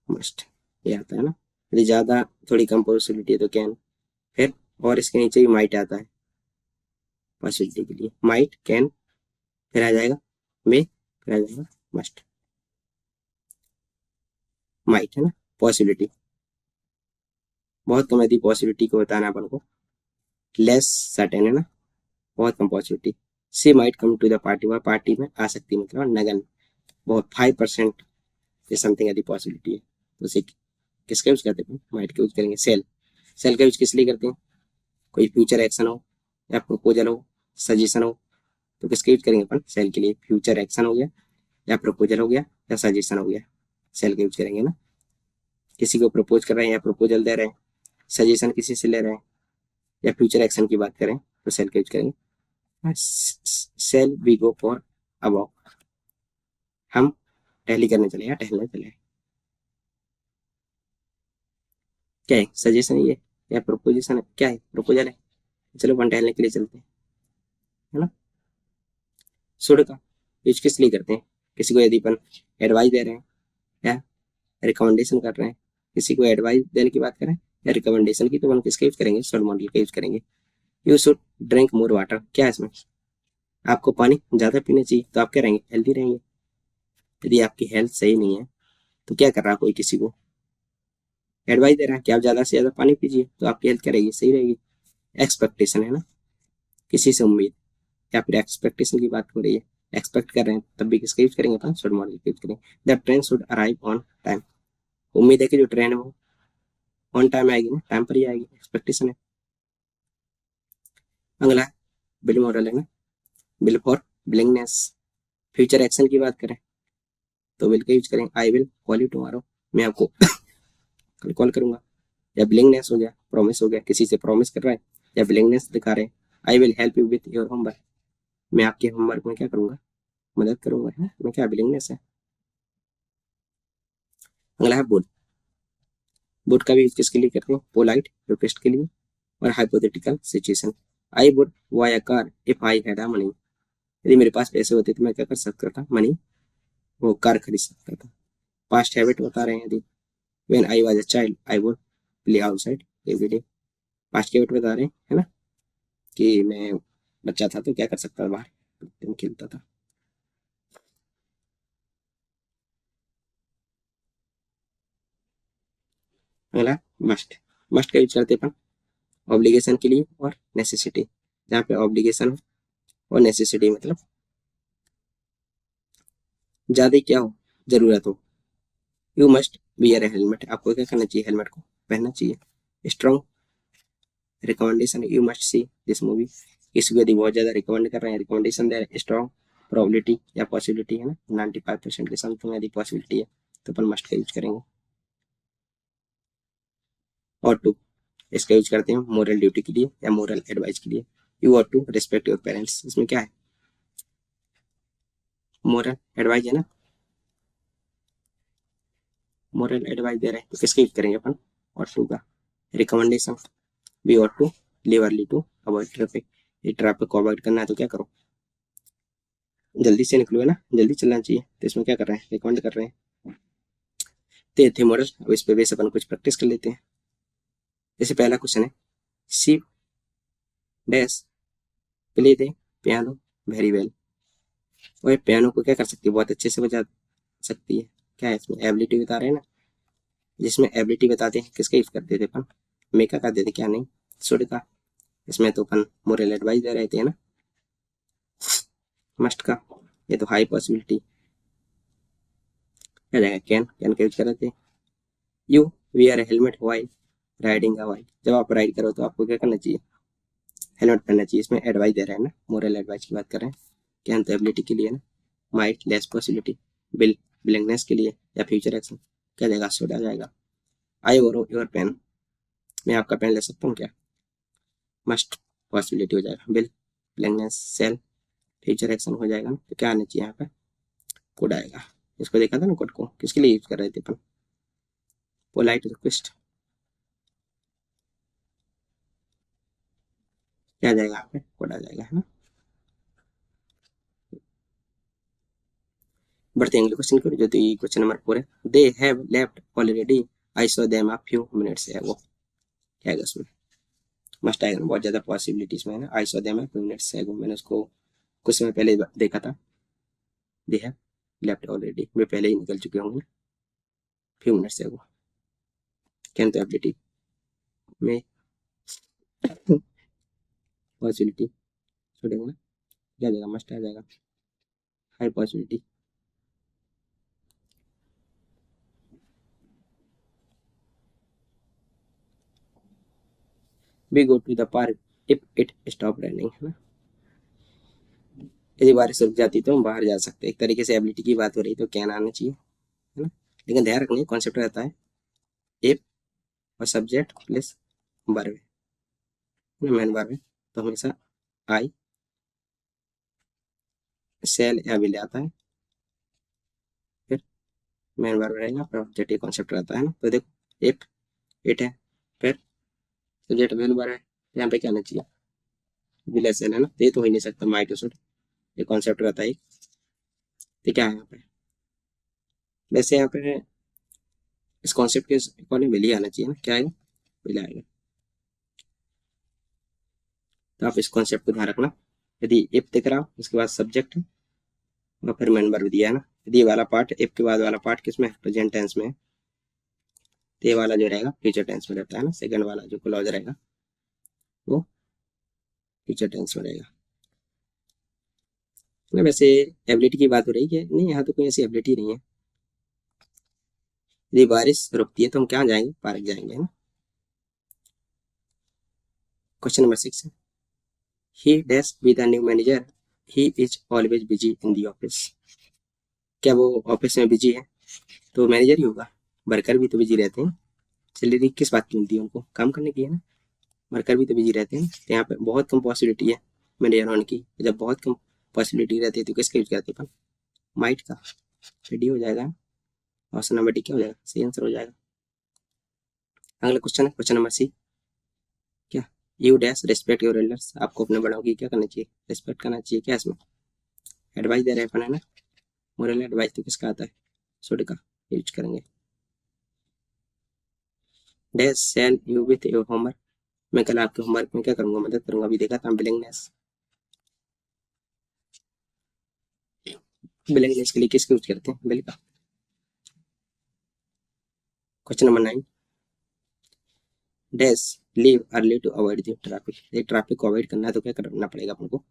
मस्ट ये आता है ना। यदि ज्यादा थोड़ी कम पॉसिबिलिटी है तो कैन, फिर और इसके नीचे भी माइट आता है पॉसिबिलिटी के लिए, माइट कैन, फिर आ जाएगा मे, फिर आ जाएगा मस्ट, माइट है ना पॉसिबिलिटी, बहुत कम यदि पॉसिबिलिटी को बताना अपन को, लेस सर्टेन है ना, बहुत कम possibility, she might come to the party, वह पार्टी में आ सकती है, मतलब नगन, बहुत 5% ये समथिंग यदि पॉसिबिलिटी है तो उसे किसका यूज करते हैं, माइट का यूज करेंगे। सेल, सेल का यूज किस लिए करते हैं, कोई फ्यूचर एक्शन हो या प्रपोजल हो, सजेशन हो, तो किसका यूज करेंगे अपन, सेल के लिए। फ्यूचर एक्शन हो गया या प्रपोजल हो गया या सजेशन हो गया, सेल का यूज करेंगे ना। किसी को प्रपोज कर रहे हैं या प्रपोजल दे रहे हैं, सजेशन किसी से ले रहे हैं या फ्यूचर एक्शन की बात करें तो सेल का यूज करेंगे। Shall we go for a walk, हम टहली करने चले या टहलने चले, क्या है सजेशन है ये या प्रोपोजिशन है, क्या है प्रपोजल है, चलो अपन टहलने के लिए चलते हैं है ना। शुड का यूज किस लिए करते हैं, किसी को यदि अपन एडवाइस दे रहे हैं या रिकमेंडेशन कर रहे हैं, किसी को एडवाइस देने की बात करें या रिकमेंडेशन की, तो अपन किसका यूज करेंगे, शुड मॉडल का यूज करेंगे। You should drink more water, क्या है इसमें, आपको पानी ज्यादा पीना चाहिए, तो आप क्या रहेंगे, हेल्दी रहेंगे। यदि आपकी हेल्थ सही नहीं है तो क्या कर रहा है, कोई किसी को एडवाइस दे रहा है कि आप ज्यादा से ज्यादा पानी पीजिए, तो आपकी हेल्थ क्या रहेगी, सही रहेगी। एक्सपेक्टेशन है ना, किसी से उम्मीद या फिर एक्सपेक्टेशन की बात हो रही है, एक्सपेक्ट कर रहे हैं, तब भी किसका यूज करेंगे अपन, शुड मॉडल का यूज करेंगे। The train should arrive on time, उम्मीद है कि जो ट्रेन है वो ऑन टाइम आएगी ना, टाइम पर ही आएगी, एक्सपेक्टेशन है। अगला बिल मॉडल है ना, bill for willingness, future action की बात करें तो बिल का यूज करेंगे, I will call you tomorrow, मैं आपको कल कॉल करूंगा। या बिलिंगनेस हो गया, प्रॉमिस हो गया, किसी से प्रॉमिस कर रहा है या बिलिंगनेस दिखा रहे हैं, I will help you with your homework, मैं आपके होमवर्क में क्या करूंगा, मदद करूंगा है ना, मैं क्या बिलिंगनेस है। अगला है बुड, बुड का भी यूज किसके लिए करते हैं, पोलाइट रिक्वेस्ट के लिए और hypothetical situation. I would buy a car if I had a money, यदि मेरे पास पैसे होते तो मैं क्या कर सकता था, मनी, वो कार खरीद सकता था। पास्ट हैबिट बता रहे हैं, यदि when I was a child I would play outside every day, past habit बता रहे हैं है ना, कि मैं बच्चा था तो क्या कर सकता था, बाहर दिन खेलता था। अगला मस्ट, मस्ट का यूज करते हैं अपन ऑब्लिगेशन के लिए और नेसेसिटी, जहाँ पे ऑब्लिगेशन हो और नेसेसिटी मतलब ज्यादा क्या हो, जरूरत हो। You must wear A helmet, आपको क्या करना चाहिए, हेलमेट को पहनना चाहिए। Strong recommendation, you must see this movie, किसी को यदि बहुत ज्यादा रिकमेंड कर रहे हैं, रिकमेंडेशन दे रहे हैं, स्ट्रॉन्ग प्रोबेबिलिटी या पॉसिबिलिटी है ना, 95% के समथिंग यदि पॉसिबिलिटी है तो अपन मस्ट का यूज करेंगे। और टू, इसका यूज करते हैं मोरल ड्यूटी के लिए या मोरल एडवाइस के लिए। You are to respect your parents, इसमें क्या है, मोरल एडवाइस है ना, मोरल एडवाइस दे रहे हैं तो किसका यूज करेंगे अपन, और टू का। Recommendation, we ought to leave early to avoid traffic, ये ट्रैफिक को अवॉइड करना है तो क्या करो, जल्दी से निकलो है ना, जल्दी चलना चाहिए, तो इसमें क्या कर रहे हैं, रिकमेंड कर रहे हैं। तो थे मॉडल, अब इस पे बेस अपन कुछ प्रैक्टिस कर लेते हैं। जैसे पहला क्वेश्चन है, she dash play the piano very well, और पियानो को क्या कर सकती है, बहुत अच्छे से बजा सकती है, क्या है इसमें एबिलिटी बता रहे हैं ना, जिसमें एबिलिटी बताते हैं किसका यूज करते थे अपन, मेका का देते, क्या नहीं सुड का। इसमें तो अपन मोरल एडवाइस दे रहे थे ना, मस्ट का, ये तो हाई पॉसिबिलिटी, क्या जाएगा, कैन, कैन का यूज कर रहे थे। You wear A helmet while riding a bike, जब आप राइड करो तो आपको क्या करना चाहिए, हेलमेट पहनना चाहिए, इसमें एडवाइस दे रहे हैं ना, मोरल एडवाइस की बात कर रहे हैं। कैन तो एबिलिटी के लिए ना, might less possibility, bill willingness के लिए या फ्यूचर एक्शन, क्या जाएगा, शुड आ जाएगा। आई और योर पेन, मैं आपका पेन ले सकता हूँ क्या? मस्ट पॉसिबिलिटी हो जाएगा, will blankness shall future action हो जाएगा ना, तो क्या आना चाहिए यहाँ पे? कोड आएगा। इसको देखा था ना कोड को, किसके लिए यूज कर रहे थे अपन? पोलाइट रिक्वेस्ट, क्या आ जाएगा यहाँ पे? कोड आ जाएगा, है ना। बढ़ते हैं अगले क्वेश्चन को, जो क्वेश्चन नंबर 4 है। दे have left already, I saw them a few minutes एगो, क्या आएगा उसमें? मस्ट आएगा, बहुत ज्यादा पॉसिबिलिटीज में है ना। I saw them a few minutes ago, मैंने उसको कुछ समय पहले देखा था। दे हैव लेफ्ट ऑलरेडी, वे पहले ही निकल चुके होंगे फ्यू मिनट्स एगो। कैन तो एबिलिटी में पॉसिबिलिटी छोड़ेंगे ना, क्या आ जाएगा? मस्ट आ जाएगा, high possibility. We go to the park if it stop raining, है ना। यदि बारिश रुक जाती तो हम बाहर जा सकते। एक तरीके से एबिलिटी की बात हो रही तो कैन आना चाहिए, है ना। लेकिन ध्यान रखना कॉन्सेप्ट रहता है इफ और subject plus verb, main verb है, तो हमेशा आई सेल या विल आता है, फिर मेन वर्ब रहेगा, फिर ऑब्जेक्टिव कॉन्सेप्ट रहता है ना। तो देखो इफ इट है, फिर सब्जेक्ट मेन वर्ब है, तो यहाँ पे क्या आना चाहिए? विल सेल, है ना। तो ये तो हो ही नहीं सकता, माइट टू शुड, ये कॉन्सेप्ट रहता है। तो क्या है यहाँ पे? वैसे यहाँ पे इस कॉन्सेप्ट के अकॉर्डिंग विल ही आना चाहिए ना, क्या आएगा? विल आएगा। तो आप इस कॉन्सेप्ट को ध्यान रखना। यदि इफ दिख रहा हो उसके बाद सब्जेक्ट और फिर मेन वर्ब दिया है ना, यदि ये वाला पार्ट इफ के बाद वाला पार्ट किसमें है? प्रेजेंट टेंस में है, तो ये वाला जो रहेगा फ्यूचर टेंस में रहता है ना। सेकंड वाला जो क्लॉज रहेगा वो फ्यूचर टेंस में रहेगा ना। वैसे एबिलिटी की बात हो रही है नहीं, यहाँ तो कोई ऐसी एबिलिटी नहीं है। यदि बारिश रुकती है तो हम कहाँ जाएंगे? पार्क जाएंगे, है ना। क्वेश्चन नंबर 6 है, ही dash with the new manager, he is always busy in the office. क्या वो ऑफिस में बिजी है? तो मैनेजर ही होगा, वर्कर भी तो बिजी रहते हैं। सैलरी किस बात की मिलती है उनको? काम करने की, है ना। वर्कर भी तो बिजी रहते हैं, तो यहाँ पे बहुत कम पॉसिबिलिटी है मैनेजर होने की। जब बहुत कम पॉसिबिलिटी रहती है तो किसका यूज करते हैं अपन? माइट का। डी हो जाएगा, ऑप्शन नंबर डी क्या हो जाएगा? सही आंसर हो जाएगा। अगला क्वेश्चन है क्वेश्चन नंबर सी, क्या? You dash respect your elders, आपको अपने बड़ों की क्या करना चाहिए? रिस्पेक्ट करना चाहिए। क्या इसमें एडवाइस दे रहे हैं अपन, है ना। मोरल एडवाइस तो किसका आता है? शुड का यूज करेंगे। Dash shall you with your homework, मैं कल आपके होमवर्क में क्या करूंगा? मदद करूंगा। अभी देखा था बिलिंगनेस, बिलिंगनेस के लिए किसका यूज करते हैं? बिल का। Question number 9, dash leave early to avoid the traffic, ये ट्रैफिक को अवॉइड करना है तो क्या करना पड़ेगा अपन को?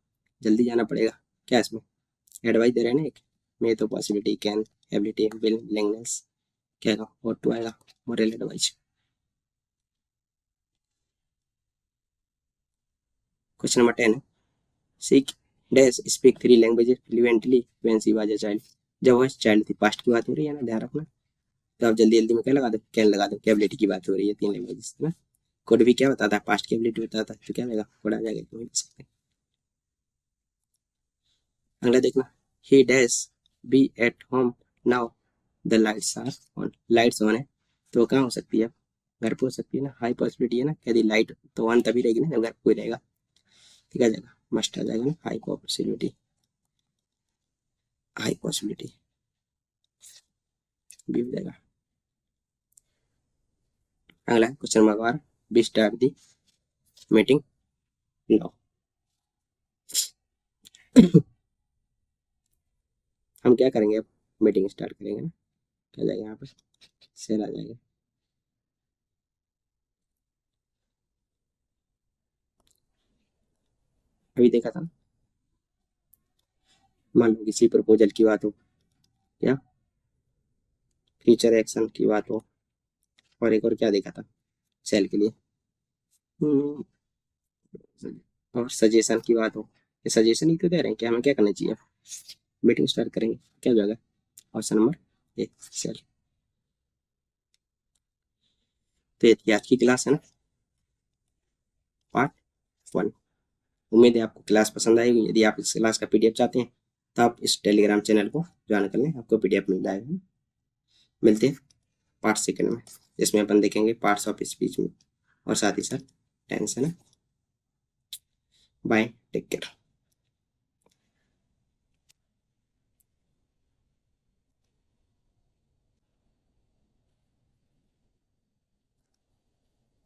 जल्दी जाना पड़ेगा। क्या इसमें एडवाइस दे रहे हैं ना एक, मे तो possibility can ability will willingness, क्या आएगा? और टू आएगा मोरल एडवाइस। क्वेश्चन नंबर 10 है, सीख dash speak 3 languages fluently when she was a child, जब वह चाइल्ड थी। पास्ट की बात हो रही है ना, ध्यान रखना। तो आप जल्दी जल्दी में क्या लगा दो? कैन लगा दो, क्या एबिलिटी की बात हो रही है, 3 लैंग्वेजेस, है ना। कोड भी क्या बताता है? पास्ट की एबिलिटी बताता है, तो क्या आएगा? कोड आ जाएगा, क्यों नहीं दे सकते। अगला देखना, he dash be at home now the lights are on, lights on है तो कहाँ हो सकती है? घर पे हो सकती है ना, हाई पॉसिबिलिटी है ना। यदि लाइट तो ऑन तभी रहेगी ना जब घर पे रहेगा। ठीक आ जाएगा, मस्ट आ जाएगा ना, हाई पॉसिबिलिटी, हाई पॉसिबिलिटी भी हो जाएगा। अगला question number 12, we start the meeting now, हम क्या करेंगे? अब मीटिंग स्टार्ट करेंगे ना, क्या जाएगा यहाँ पर? सेल आ जाएगा। अभी देखा था, मान लो किसी प्रपोजल की बात हो या फ्यूचर एक्शन की बात हो, और एक और क्या देखा था सेल के लिए, हम्म, और सजेशन की बात हो। ये सजेशन ही तो दे रहे हैं कि हमें क्या करना चाहिए। मीटिंग स्टार्ट करेंगे, क्या हो जाएगा? Option number A shall. तो ये थी आज की क्लास है ना, पार्ट 1। उम्मीद है आपको क्लास पसंद आएगी। यदि आप इस क्लास का पीडीएफ चाहते हैं तो आप इस टेलीग्राम चैनल को ज्वाइन कर लें, आपको पीडीएफ मिल जाएगा। मिलते हैं पार्ट 2 में, जिसमें अपन देखेंगे पार्ट्स ऑफ स्पीच में और साथ ही साथ टेंस है ना। Bye, take care.